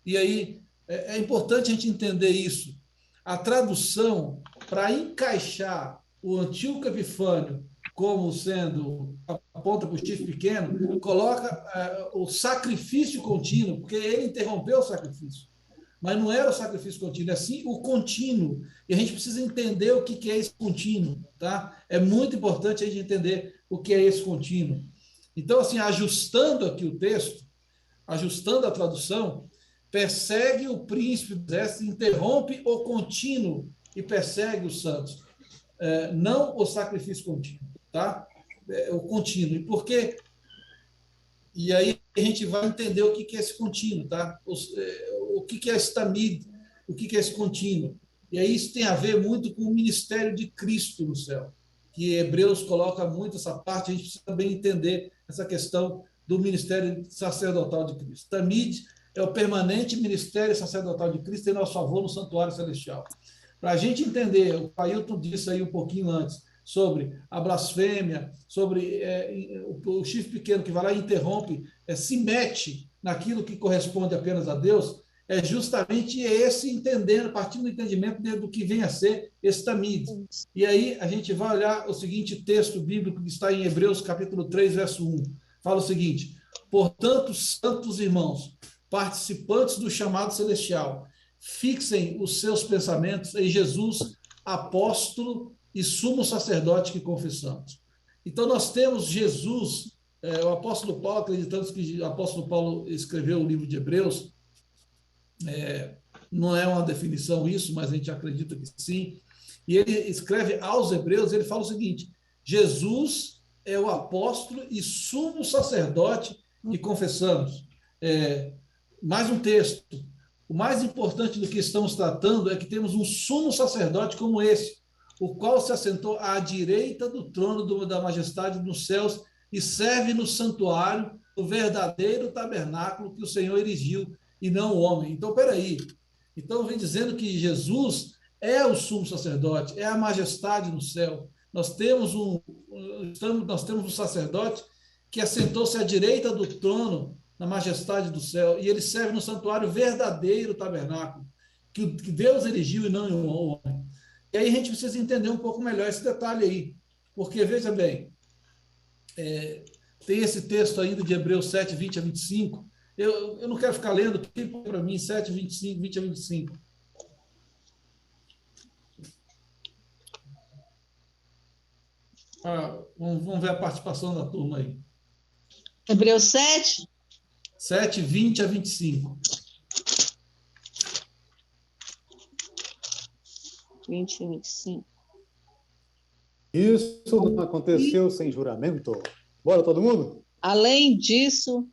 E aí... É importante a gente entender isso. A tradução, para encaixar o Antíoco Epifânio como sendo a ponta para o chifre pequeno, coloca o sacrifício contínuo, porque ele interrompeu o sacrifício. Mas não era o sacrifício contínuo, é sim o contínuo. E a gente precisa entender o que é esse contínuo. Tá? É muito importante a gente entender o que é esse contínuo. Então, assim, ajustando aqui o texto, ajustando a tradução, persegue o príncipe do exército, interrompe o contínuo e persegue os santos. Não o sacrifício contínuo, tá? O contínuo. E por quê? E aí a gente vai entender o que é esse contínuo, tá? O que é esse tamid, o que é esse contínuo. E aí isso tem a ver muito com o ministério de Cristo no céu, que Hebreus coloca muito essa parte, a gente precisa também entender essa questão do ministério sacerdotal de Cristo. Tamid é o permanente ministério sacerdotal de Cristo em nosso favor no santuário celestial. Para a gente entender, o Ailton disse aí um pouquinho antes, sobre a blasfêmia, sobre o chifre pequeno que vai lá e interrompe, se mete naquilo que corresponde apenas a Deus, é justamente esse entendendo, partindo do entendimento do que vem a ser esse Tamid. E aí a gente vai olhar o seguinte texto bíblico que está em Hebreus capítulo 3, verso 1. Fala o seguinte: portanto, santos irmãos, participantes do chamado celestial, fixem os seus pensamentos em Jesus, apóstolo e sumo sacerdote que confessamos. Então nós temos Jesus, o apóstolo Paulo, acreditamos que o apóstolo Paulo escreveu o livro de Hebreus, não é uma definição isso, mas a gente acredita que sim, e ele escreve aos Hebreus, ele fala o seguinte: Jesus é o apóstolo e sumo sacerdote que confessamos. Mais um texto. O mais importante do que estamos tratando é que temos um sumo sacerdote como esse, o qual se assentou à direita do trono da majestade nos céus e serve no santuário, o verdadeiro tabernáculo que o Senhor erigiu, e não o homem. Então, peraí. Então, vem dizendo que Jesus é o sumo sacerdote, é a majestade no céu. Nós temos um sacerdote que assentou-se à direita do trono, na majestade do céu, e ele serve no santuário verdadeiro tabernáculo, que Deus erigiu e não o homem. E aí a gente precisa entender um pouco melhor esse detalhe aí, porque, veja bem, tem esse texto ainda de Hebreus 7, 20 a 25, eu não quero ficar lendo, quem põe para mim 7, 25, 20 a 25. Vamos ver a participação da turma aí. Hebreus 7? 7, 20 a 25. 20 a 25. Isso não aconteceu sem juramento. Bora, todo mundo? Além disso,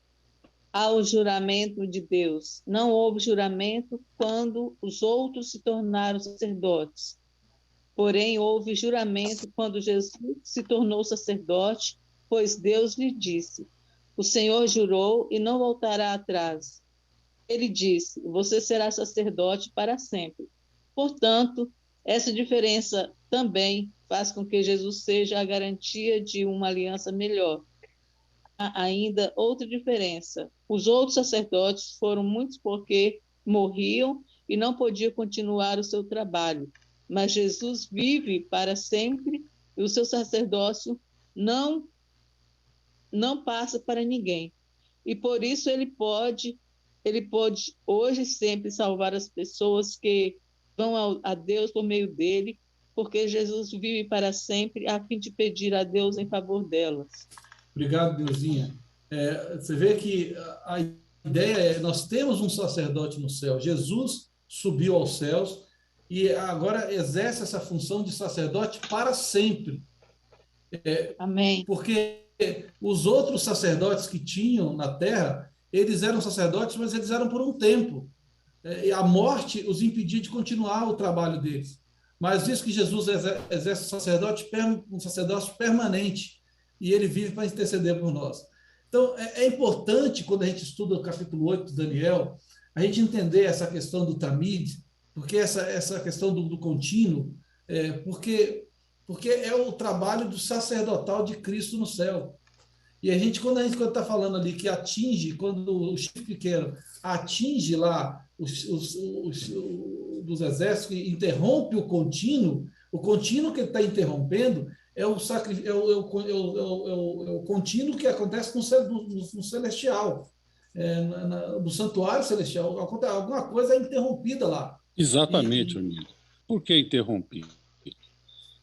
há o juramento de Deus. Não houve juramento quando os outros se tornaram sacerdotes. Porém, houve juramento quando Jesus se tornou sacerdote, pois Deus lhe disse: o Senhor jurou e não voltará atrás. Ele disse: você será sacerdote para sempre. Portanto, essa diferença também faz com que Jesus seja a garantia de uma aliança melhor. Há ainda outra diferença. Os outros sacerdotes foram muitos porque morriam e não podiam continuar o seu trabalho. Mas Jesus vive para sempre e o seu sacerdócio não passa para ninguém. E por isso ele pode hoje e sempre salvar as pessoas que vão a Deus por meio dele, porque Jesus vive para sempre a fim de pedir a Deus em favor delas. Obrigado, Deusinha. Você vê que a ideia é, nós temos um sacerdote no céu. Jesus subiu aos céus e agora exerce essa função de sacerdote para sempre. Amém. Porque os outros sacerdotes que tinham na terra, eles eram sacerdotes, mas eles eram por um tempo. E a morte os impedia de continuar o trabalho deles. Mas isso que Jesus exerce um sacerdócio permanente, e ele vive para interceder por nós. Então, é importante, quando a gente estuda o capítulo 8 de Daniel, a gente entender essa questão do Tamid, porque essa questão do contínuo, porque é o trabalho do sacerdotal de Cristo no céu. E quando a gente está falando ali que atinge, quando o chifre pequeno atinge lá dos exércitos, que interrompe o contínuo que ele está interrompendo é o contínuo que acontece no celestial, no santuário celestial. Alguma coisa é interrompida lá. Exatamente, amigo. Por que interrompido?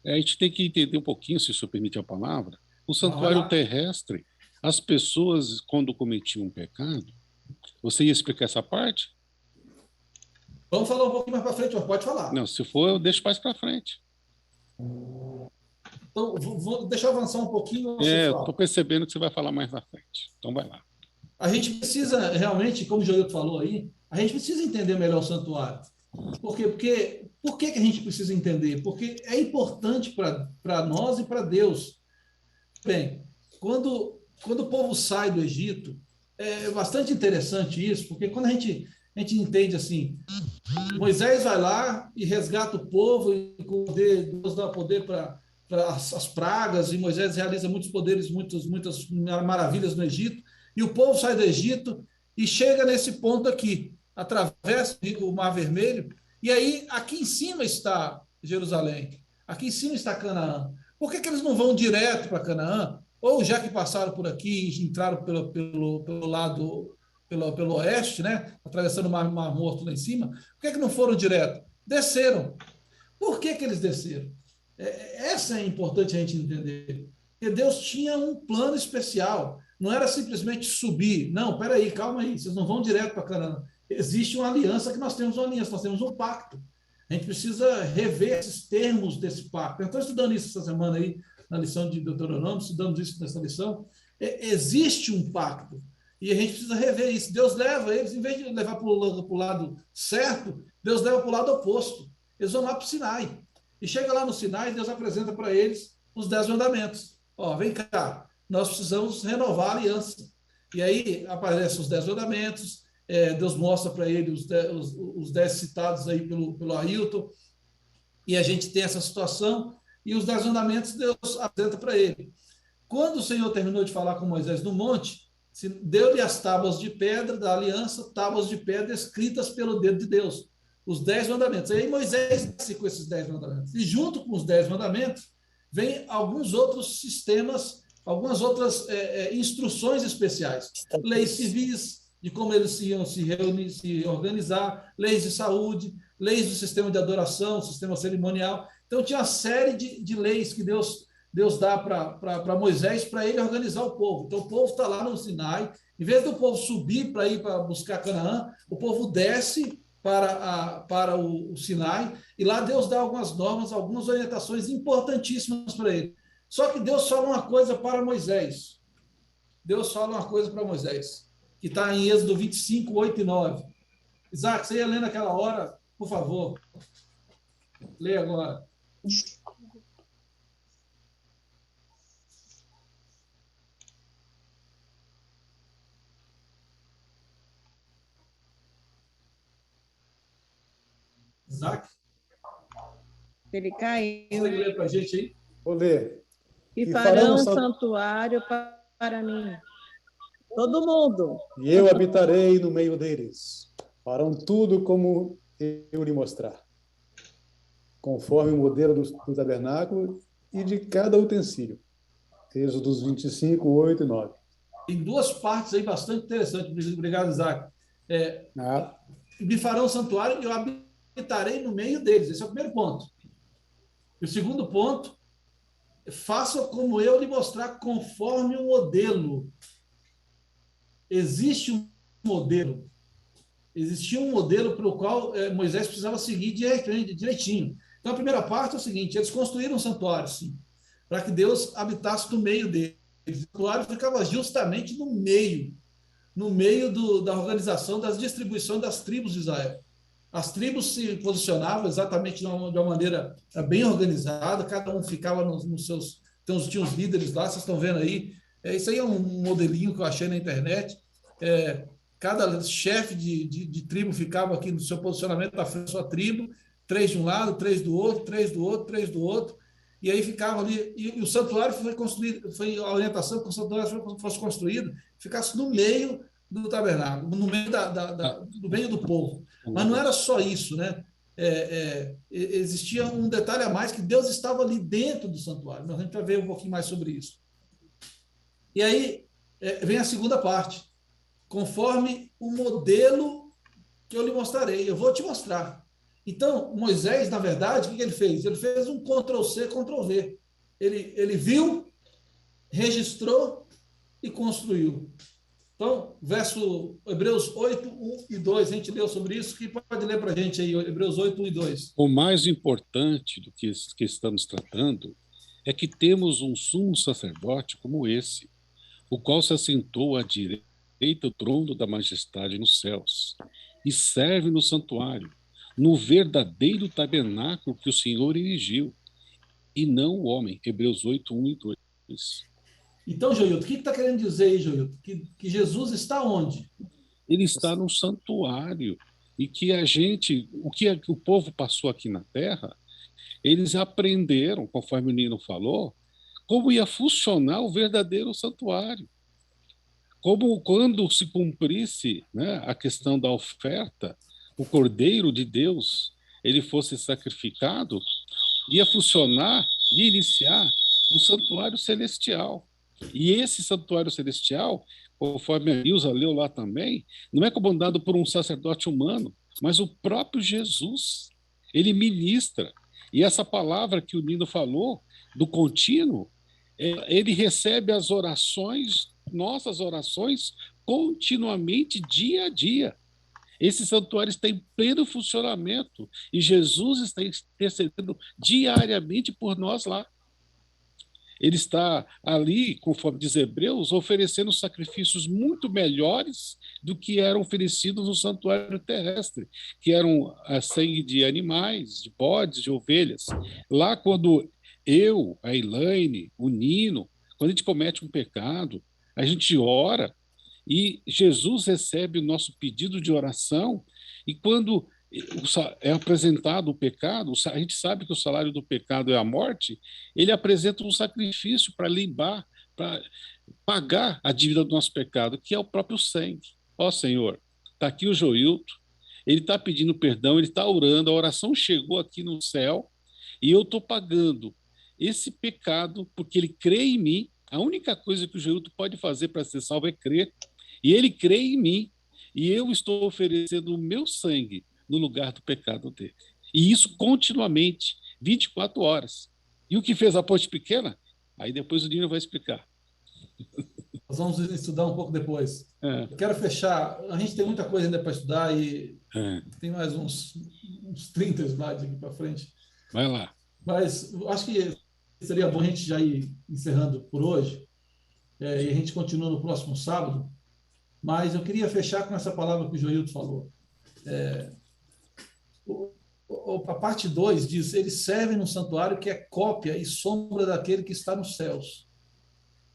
A gente tem que entender um pouquinho, se isso permite a palavra, o santuário terrestre. As pessoas, quando cometiam um pecado, você ia explicar essa parte? Vamos falar um pouquinho mais para frente, mas pode falar. Não, se for, eu deixo mais para frente. Então, deixa eu avançar um pouquinho. Eu estou percebendo que você vai falar mais na frente. Então, vai lá. A gente precisa, realmente, como o Joilton falou aí, a gente precisa entender melhor o santuário. Por quê? Por que a gente precisa entender? Porque é importante para nós e para Deus. Bem, quando o povo sai do Egito, é bastante interessante isso, porque quando a gente entende assim, Moisés vai lá e resgata o povo, e Deus dá poder para as pragas, e Moisés realiza muitos poderes, muitas maravilhas no Egito, e o povo sai do Egito e chega nesse ponto aqui. atravessam o Mar Vermelho, e aí aqui em cima está Jerusalém, aqui em cima está Canaã. Por que eles não vão direto para Canaã? Ou já que passaram por aqui e entraram pelo lado, pelo oeste, né? Atravessando o Mar Morto lá em cima, por que não foram direto? Desceram. Por que eles desceram? Essa é importante a gente entender. Porque Deus tinha um plano especial. Não era simplesmente subir. Não, peraí, calma aí, vocês não vão direto para Canaã. Existe uma aliança que nós temos uma aliança, nós temos um pacto. A gente precisa rever esses termos desse pacto. Eu estou estudando isso essa semana aí, na lição de Deuteronômio, estudamos isso nessa lição. Existe um pacto. E a gente precisa rever isso. Deus leva eles, em vez de levar para o lado certo, Deus leva para o lado oposto. Eles vão lá para o Sinai. E chega lá no Sinai, Deus apresenta para eles os 10 mandamentos. Ó, vem cá, nós precisamos renovar a aliança. E aí aparecem os 10 mandamentos, Deus mostra para ele os 10 citados aí pelo Ailton, e a gente tem essa situação, e os 10 mandamentos Deus apresenta para ele. Quando o Senhor terminou de falar com Moisés no monte, deu-lhe as tábuas de pedra da aliança, tábuas de pedra escritas pelo dedo de Deus, os 10 mandamentos. Aí Moisés desce com esses 10 mandamentos. E junto com os 10 mandamentos, vem alguns outros sistemas, algumas outras instruções especiais. Leis civis, de como eles iam se reunir, se organizar, leis de saúde, leis do sistema de adoração, sistema cerimonial. Então, tinha uma série de leis que Deus dá para Moisés, para ele organizar o povo. Então, o povo está lá no Sinai. Em vez do povo subir para ir para buscar Canaã, o povo desce para o Sinai, e lá Deus dá algumas normas, algumas orientações importantíssimas para ele. Só que Deus fala uma coisa para Moisés. Deus fala uma coisa para Moisés, que está em Êxodo 25, 8 e 9. Isaac, você ia ler naquela hora, por favor. Lê agora. Isaac? Ele caiu. Consegue ler para a gente aí? Vou ler. E farão um santuário para mim. Todo mundo. E eu habitarei no meio deles. Farão tudo como eu lhe mostrar, conforme o modelo do tabernáculo e de cada utensílio. Êxodos 25, 8 e 9. Tem duas partes aí bastante interessantes. Obrigado, Isaac. Me farão um santuário e eu habitarei no meio deles. Esse é o primeiro ponto. E o segundo ponto, faça como eu lhe mostrar, conforme o modelo. Existe um modelo. Existia um modelo para o qual Moisés precisava seguir direitinho. Então, a primeira parte é o seguinte: eles construíram um santuário, sim, para que Deus habitasse no meio deles. O santuário ficava justamente no meio da organização, das distribuições das tribos de Israel. As tribos se posicionavam exatamente de uma maneira bem organizada, cada um ficava nos seus... Então, tinha os líderes lá, vocês estão vendo aí. Isso aí é um modelinho que eu achei na internet. Cada chefe de tribo ficava aqui no seu posicionamento na frente da sua tribo, 3 de um lado, 3 do outro, 3 do outro, 3 do outro, e aí ficava ali. E o santuário foi construído, foi a orientação que o santuário fosse construído, ficasse no meio do tabernáculo, no meio do meio do povo. Mas não era só isso, né? Existia um detalhe a mais, que Deus estava ali dentro do santuário. Mas a gente vai ver um pouquinho mais sobre isso. E aí vem a segunda parte. Conforme o modelo que eu lhe mostrarei. Eu vou te mostrar. Então, Moisés, na verdade, o que ele fez? Ele fez um Ctrl+C, Ctrl+V. Ele viu, registrou e construiu. Então, Hebreus 8, 1 e 2, a gente leu sobre isso, que pode ler para a gente aí, Hebreus 8, 1 e 2. O mais importante do que estamos tratando é que temos um sumo sacerdote como esse, o qual se assentou à direita do trono da majestade nos céus, e serve no santuário, no verdadeiro tabernáculo que o Senhor erigiu, e não o homem. Hebreus 8, 1 e 2. Então, Joilton, o que está querendo dizer aí, Joilton? Que Jesus está onde? Ele está no santuário. E que o que o povo passou aqui na Terra, eles aprenderam, conforme o Nino falou, como ia funcionar o verdadeiro santuário. como quando se cumprisse, né, a questão da oferta, o Cordeiro de Deus, ele fosse sacrificado, ia funcionar, ia iniciar o santuário celestial. E esse santuário celestial, conforme a Ilza leu lá também, não é comandado por um sacerdote humano, mas o próprio Jesus. Ele ministra. E essa palavra que o Nino falou, do contínuo, ele recebe as orações, nossas orações, continuamente, dia a dia. Esse santuário está em pleno funcionamento e Jesus está intercedendo diariamente por nós lá. Ele está ali, conforme diz Hebreus, oferecendo sacrifícios muito melhores do que eram oferecidos no santuário terrestre, que eram a sangue de animais, de bodes, de ovelhas. Lá, quando eu, a Elaine, o Nino, quando a gente comete um pecado, a gente ora e Jesus recebe o nosso pedido de oração, e quando é apresentado o pecado, a gente sabe que o salário do pecado é a morte, ele apresenta um sacrifício para limpar, para pagar a dívida do nosso pecado, que é o próprio sangue. Ó Senhor, está aqui o Joilton, ele está pedindo perdão, ele está orando, a oração chegou aqui no céu, e eu estou pagando esse pecado porque ele crê em mim. A única coisa que o Joilton pode fazer para ser salvo é crer, e ele crê em mim, e eu estou oferecendo o meu sangue no lugar do pecado dele. E isso continuamente, 24 horas. E o que fez a ponte pequena? Aí depois o Nino vai explicar. Nós vamos estudar um pouco depois. Eu quero fechar. A gente tem muita coisa ainda para estudar e tem mais uns 30 slides aqui para frente. Vai lá. Mas eu acho que seria bom a gente já ir encerrando por hoje, e a gente continua no próximo sábado. Mas eu queria fechar com essa palavra que o Joilton falou. A parte 2 diz: eles servem no santuário que é cópia e sombra daquele que está nos céus.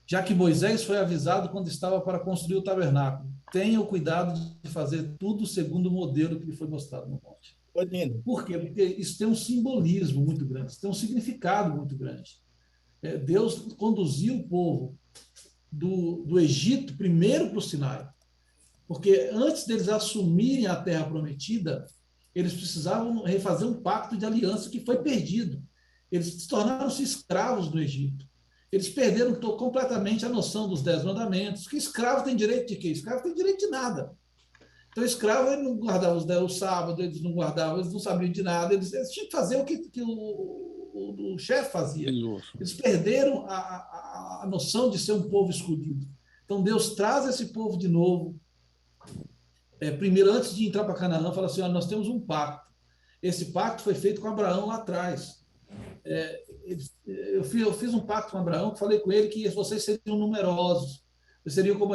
Já que Moisés foi avisado quando estava para construir o tabernáculo, tenha o cuidado de fazer tudo segundo o modelo que lhe foi mostrado no monte. Por quê? Porque isso tem um simbolismo muito grande, isso tem um significado muito grande. Deus conduziu o povo do Egito primeiro para o Sinai, porque antes deles assumirem a terra prometida, eles precisavam refazer um pacto de aliança que foi perdido. Eles tornaram-se escravos do Egito. Eles perderam completamente a noção dos 10 mandamentos. Que escravo tem direito de quê? Escravo tem direito de nada. Então, escravo, ele não guardava o sábado, eles não guardavam, eles não sabiam de nada, eles tinham que fazer o que o chefe fazia. Eles perderam a noção de ser um povo escolhido. Então, Deus traz esse povo de novo. Primeiro, antes de entrar para Canaã, fala assim: nós temos um pacto. Esse pacto foi feito com Abraão lá atrás. Eu fiz um pacto com Abraão, falei com ele que vocês seriam numerosos, vocês seriam como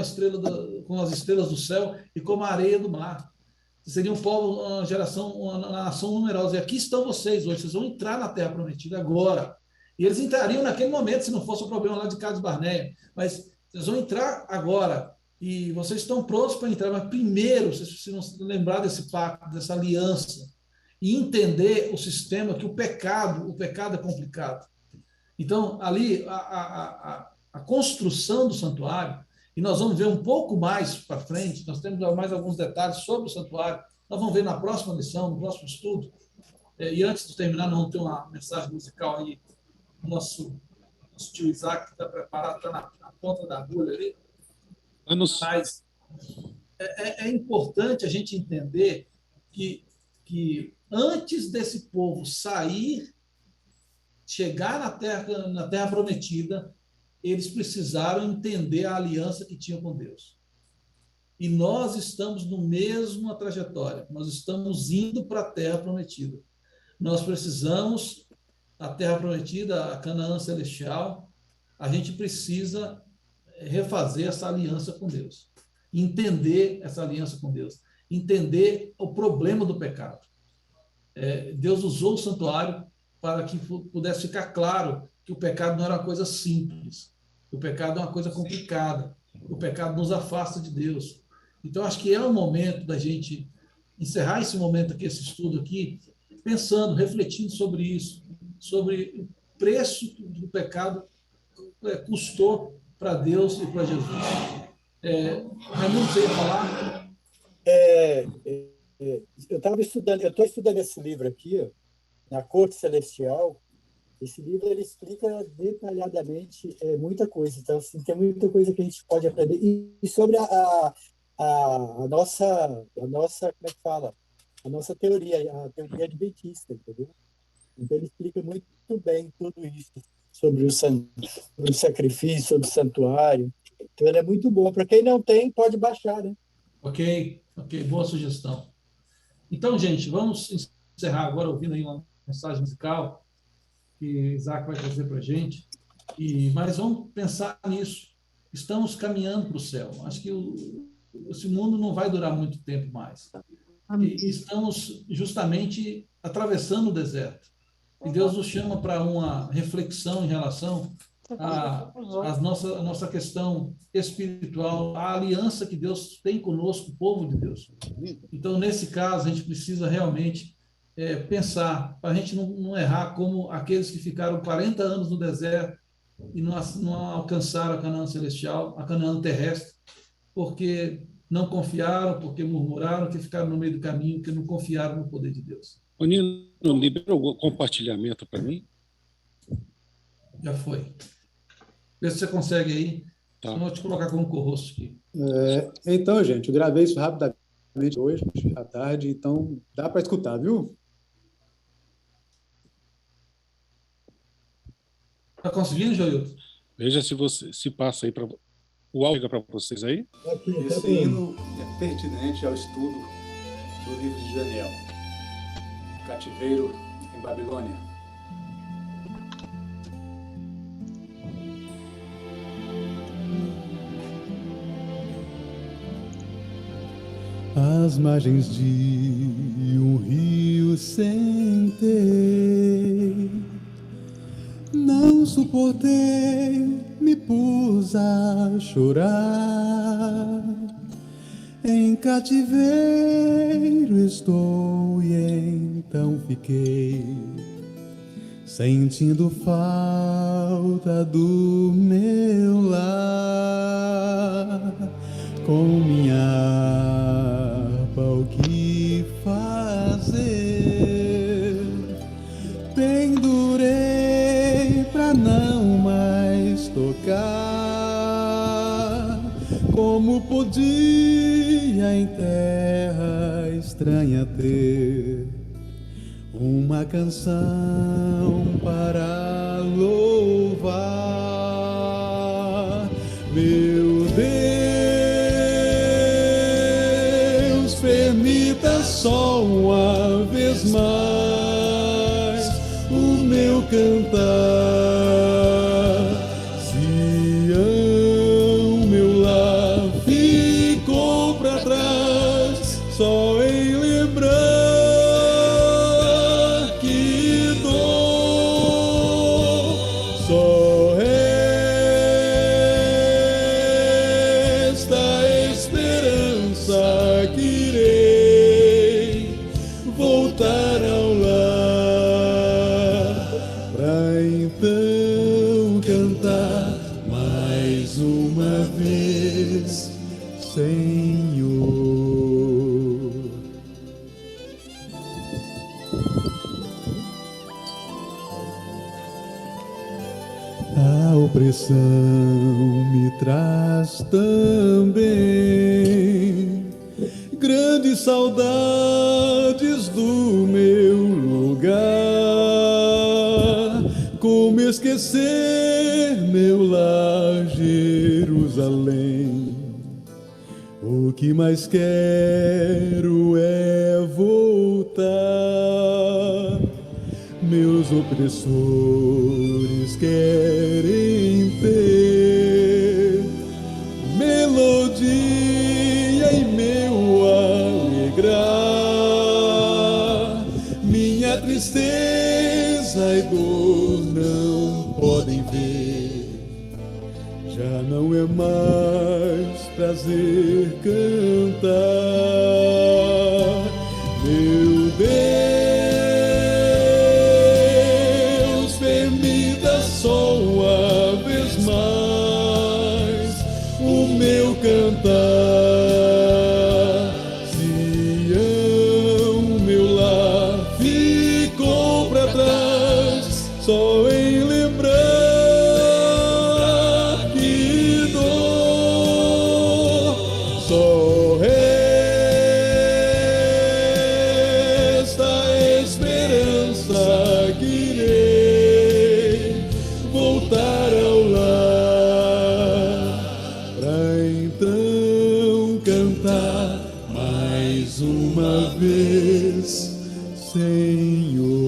como as estrelas do céu e como a areia do mar. Vocês seriam um povo, uma nação numerosa. E aqui estão vocês hoje, vocês vão entrar na Terra Prometida agora. E eles entrariam naquele momento, se não fosse o problema lá de Cades Barneia. Mas vocês vão entrar agora. E vocês estão prontos para entrar, mas primeiro vocês precisam lembrar desse pacto, dessa aliança, e entender o sistema, que o pecado é complicado. Então, ali, a construção do santuário, e nós vamos ver um pouco mais para frente, nós temos mais alguns detalhes sobre o santuário, nós vamos ver na próxima lição, no próximo estudo. E antes de terminar, nós vamos ter uma mensagem musical aí, o nosso tio Isaac, que está preparado, está na ponta da agulha ali. Mas é importante a gente entender que antes desse povo chegar na terra prometida, eles precisaram entender a aliança que tinham com Deus. E nós estamos no mesmo trajetória, nós estamos indo para a terra prometida. Nós precisamos, a terra prometida, a Canaã celestial, a gente precisa refazer essa aliança com Deus, entender essa aliança com Deus, entender o problema do pecado. Deus usou o santuário para que pudesse ficar claro que o pecado não era uma coisa simples, o pecado é uma coisa complicada, o pecado nos afasta de Deus. Então, acho que é o momento da gente encerrar esse momento aqui, esse estudo aqui, pensando, refletindo sobre isso, sobre o preço que o pecado custou para Deus e para Jesus. Raimundo, você ia falar? Eu estou estudando esse livro aqui, ó, Na Corte Celestial. Esse livro ele explica detalhadamente muita coisa. Então, assim, tem muita coisa que a gente pode aprender. E sobre a nossa, como é que fala? A nossa teoria, a teoria adventista, entendeu? Então, ele explica muito bem tudo isso sobre o sacrifício, sobre o santuário. Então, ele é muito bom. Para quem não tem, pode baixar, né? Ok, boa sugestão. Então, gente, vamos encerrar agora ouvindo aí uma mensagem musical que Isaac vai trazer para a gente. Mas vamos pensar nisso. Estamos caminhando para o céu. Acho que esse mundo não vai durar muito tempo mais. E estamos justamente atravessando o deserto. E Deus nos chama para uma reflexão em relação à nossa questão espiritual, a aliança que Deus tem conosco, o povo de Deus. Então, nesse caso, a gente precisa realmente pensar, para a gente não errar como aqueles que ficaram 40 anos no deserto e não alcançaram a Canaã celestial, a Canaã terrestre, porque não confiaram, porque murmuraram, que ficaram no meio do caminho, que não confiaram no poder de Deus. O Nino, libera o compartilhamento para mim? Já foi. Vê se você consegue aí. Tá. Senão eu vou te colocar como co-host aqui. Então, gente, eu gravei isso rapidamente hoje, à tarde, então dá para escutar, viu? Está conseguindo, Joilton? Veja se passa aí para o áudio para vocês aí. Esse hino é pertinente ao estudo do livro de Daniel. Cativeiro em Babilônia. Às margens de um rio sentei, não suportei, me pus a chorar. Em cativeiro estou e então fiquei sentindo falta do meu lar. Com minha harpa o que fazer? Pendurei pra não mais tocar. Como podia em terra estranha ter uma canção para louvar? Meu Deus, permita só uma vez mais o meu cantar. Sião, meu lar ficou para trás, só em lembrar que dor, só esta esperança que irei voltar ao lar, pra então cantar mais uma vez, Senhor. A opressão me traz também grandes saudades do meu lugar. Como esquecer meu lar, Jerusalém? O que mais quero é voltar. Meus opressores querem ter melodia em meu alegrar. Minha tristeza e dor não podem ver. Já não é mais prazer cantar. Meu Deus, permita só uma vez mais o meu meu cantar. Sião, meu lar, ficou para trás, só em lembrar que dor, só resta a esperança que irei voltar ao lar, pra então cantar mais uma vez, Senhor.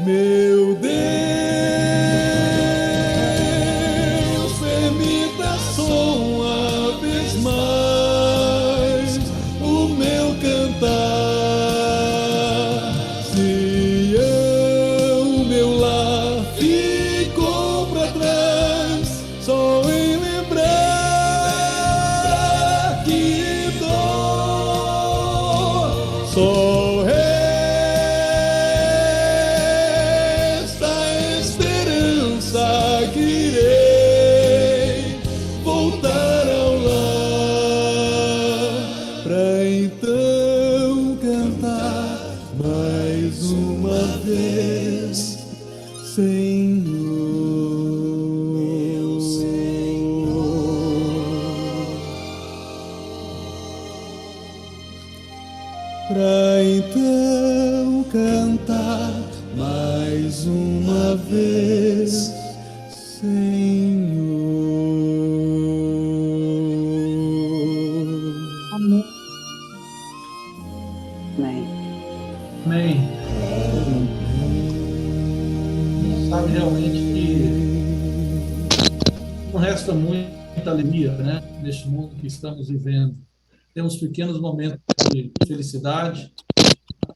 Meu Deus, permita só uma vez mais o meu cantar. Sião, meu lar, ficou para trás, só em lembrar que dor, só resta a esperança que irei voltar ao lar, pra então cantar mais uma vez, Senhor. Pra então cantar mais uma vez, Senhor. Amém. Amém. Amém. A gente sabe realmente que não resta muita alegria, né, neste mundo que estamos vivendo. Temos pequenos momentos de felicidade,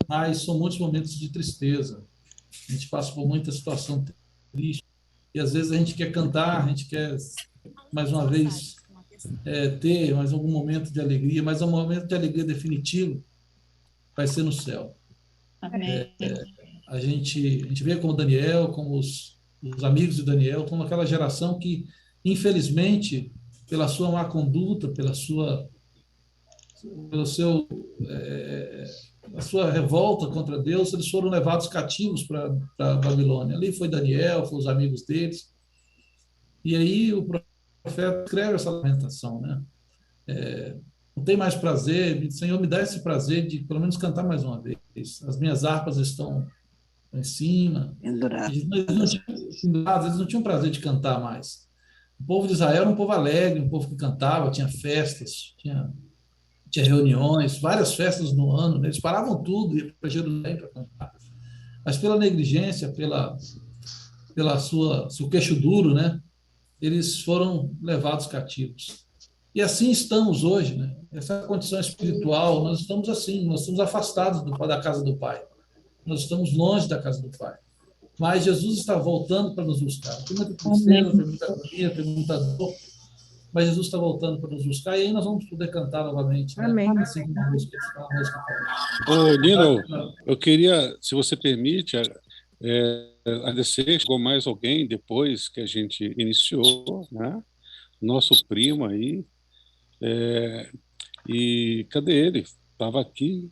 mas são muitos momentos de tristeza. A gente passa por muita situação triste e às vezes a gente quer cantar, a gente quer mais uma vez ter mais algum momento de alegria, mas o momento de alegria definitivo vai ser no céu. Amém. A gente vê como Daniel, como os amigos de Daniel, como aquela geração que, infelizmente, pela sua má conduta, a sua revolta contra Deus, eles foram levados cativos para a Babilônia. Ali foi Daniel, foram os amigos deles. E aí o profeta escreve essa lamentação, né? Não tem mais prazer, Senhor, me dá esse prazer de pelo menos cantar mais uma vez. As minhas harpas estão em cima. Eles não tinham prazer de cantar mais. O povo de Israel era um povo alegre, um povo que cantava, tinha festas, tinha reuniões, várias festas no ano, né? Eles paravam tudo, iam para Jerusalém para cantar. Mas pela negligência, pela seu queixo duro, né? Eles foram levados cativos. E assim estamos hoje, né? Essa condição espiritual, nós estamos assim, nós estamos afastados da casa do Pai. Nós estamos longe da casa do Pai. Mas Jesus está voltando para nos buscar. Tem muita tristeza, tem muita agonia, tem muita dor, mas Jesus está voltando para nos buscar e aí nós vamos poder cantar novamente. Né? Amém. Assim como a música Ô, Nino, eu queria, se você permite, agradecer, chegou mais alguém depois que a gente iniciou, né? Nosso primo aí, e cadê ele? Estava aqui.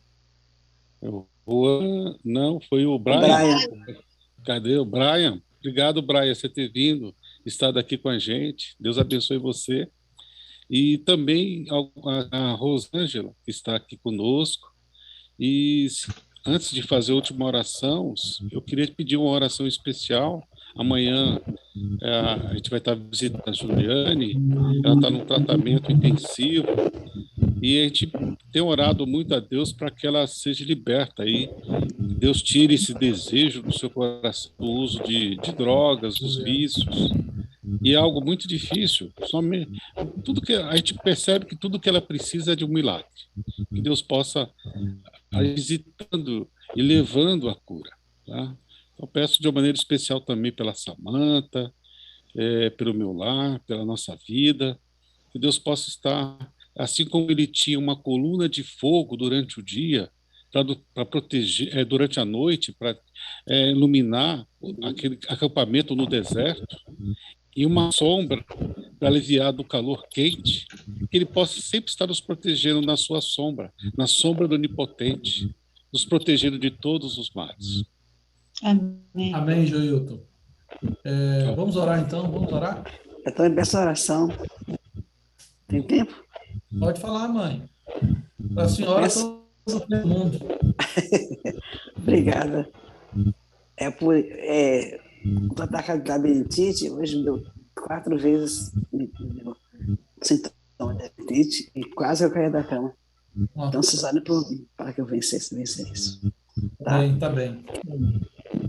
Não, foi o Brian. Cadê o Brian? Obrigado, Brian, você ter vindo, estado aqui com a gente. Deus abençoe você. E também a Rosângela, que está aqui conosco. E antes de fazer a última oração, eu queria pedir uma oração especial. Amanhã a gente vai estar visitando a Juliane, ela está num tratamento intensivo, e a gente tem orado muito a Deus para que ela seja liberta aí. Deus tire esse desejo do seu coração, do uso de drogas, dos vícios. E é algo muito difícil. Tudo que a gente percebe que tudo que ela precisa é de um milagre. Que Deus possa ir visitando e levando a cura. Tá? Então, peço de uma maneira especial também pela Samanta, pelo meu lar, pela nossa vida. Que Deus possa estar, assim como ele tinha uma coluna de fogo durante o dia, para proteger durante a noite, para iluminar aquele acampamento no deserto, e uma sombra para aliviar do calor quente, que ele possa sempre estar nos protegendo na sua sombra, na sombra do Onipotente, nos protegendo de todos os males. Amém. Amém, Joilton. Vamos orar então, vamos orar? Eu também peço oração. Tem tempo? Pode falar, mãe. Para a senhora, todo mundo. Obrigada. O ataque da labirintite, hoje me deu 4 vezes sintoma de labirintite e quase eu caí da cama. Então, vocês olhem por mim, para que eu vencesse isso. Tá bem.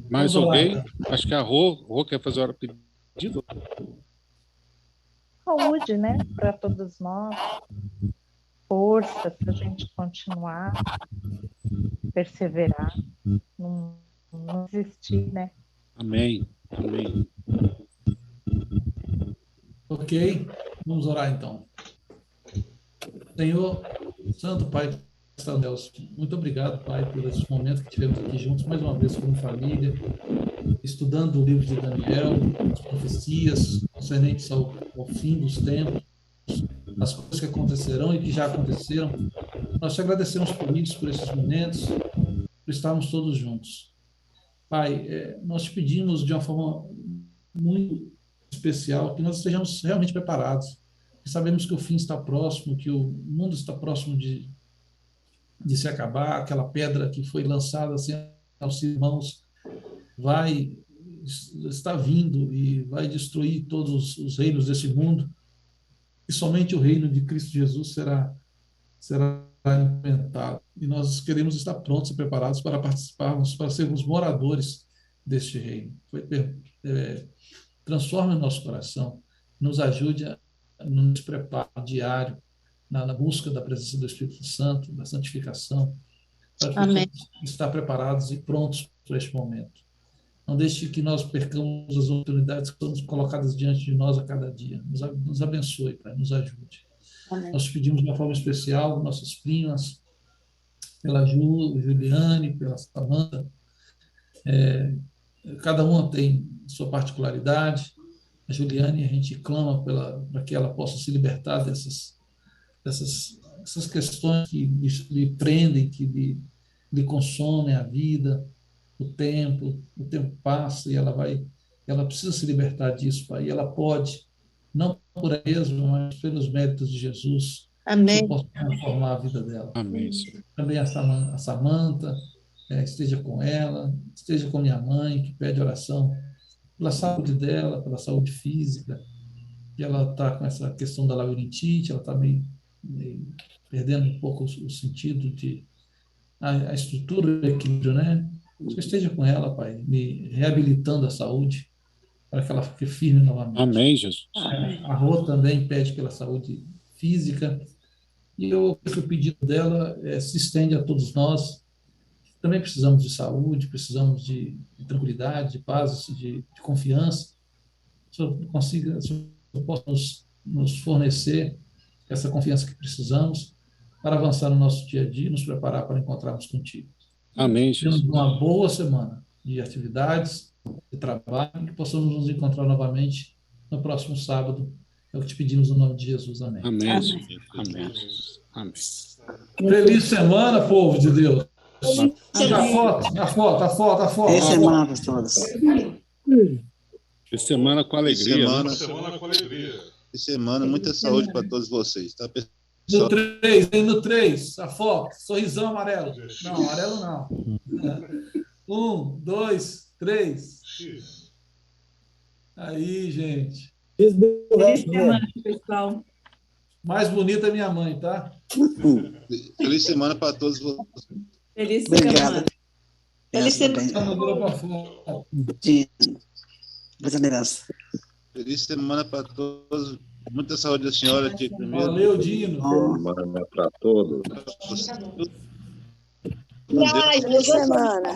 Mais alguém? Acho que a Rô quer fazer hora pedido. Saúde, né? Para todos nós. Força para a gente continuar, perseverar, não desistir, né? Amém. Amém. Ok, vamos orar então. Senhor, Santo Pai, Deus, muito obrigado, Pai, por esse momento que tivemos aqui juntos, mais uma vez como família, estudando o livro de Daniel, as profecias concernentes ao fim dos tempos, as coisas que acontecerão e que já aconteceram. Nós te agradecemos por isso, por esses momentos, por estarmos todos juntos. Pai, nós te pedimos de uma forma muito especial que nós estejamos realmente preparados. Sabemos que o fim está próximo, que o mundo está próximo de se acabar, aquela pedra que foi lançada assim aos irmãos está vindo e vai destruir todos os reinos desse mundo, e somente o reino de Cristo Jesus será implementado. E nós queremos estar prontos e preparados para participarmos, para sermos moradores deste reino. Transforme o nosso coração, nos ajude a nos preparo diário na busca da presença do Espírito Santo, da santificação, para que possamos estar preparados e prontos para este momento. Não deixe que nós percamos as oportunidades que são colocadas diante de nós a cada dia. Nos abençoe, Pai, nos ajude. Amém. Nós pedimos de uma forma especial nossas primas, pela Juliane, pela Samanta. Cada uma tem sua particularidade. A Juliane, a gente clama para que ela possa se libertar dessas questões que lhe prendem, que lhe consomem a vida, o tempo passa e ela precisa se libertar disso, Pai, e ela pode, não por ela mesma, mas pelos méritos de Jesus, Amém. possa transformar a vida dela. Amém, Senhor. Também a Samanta, esteja com ela, esteja com minha mãe, que pede oração pela saúde dela, pela saúde física, e ela está com essa questão da labirintite, ela está meio perdendo um pouco o sentido a estrutura, o equilíbrio, né? Você esteja com ela, Pai, me reabilitando a saúde, para que ela fique firme novamente. Amém, Jesus. A Rô também pede pela saúde física, e o pedido dela se estende a todos nós. Também precisamos de saúde, precisamos de tranquilidade, de paz, de confiança. Se eu possa nos fornecer essa confiança que precisamos para avançar no nosso dia a dia e nos preparar para encontrarmos contigo. Amém, Jesus. Temos uma boa semana de atividades, de trabalho, e que possamos nos encontrar novamente no próximo sábado. É o que te pedimos no nome de Jesus. Amém. Amém. Amém. Amém. Amém. Feliz semana, povo de Deus. A foto. Feliz semana para todos. Feliz semana com alegria. Feliz semana, muita saúde para todos vocês, tá, pessoal? No 3, a foto, sorrisão amarelo. Não, amarelo não. 1, 2, 3. Aí, gente. Feliz semana, pessoal. Mais bonita é minha mãe, tá? Feliz semana para todos vocês. Feliz semana. Feliz semana. Feliz semana para todos. Muita saúde da senhora aqui primeiro. Valeu, Dino. Semana para todos. Feliz semana.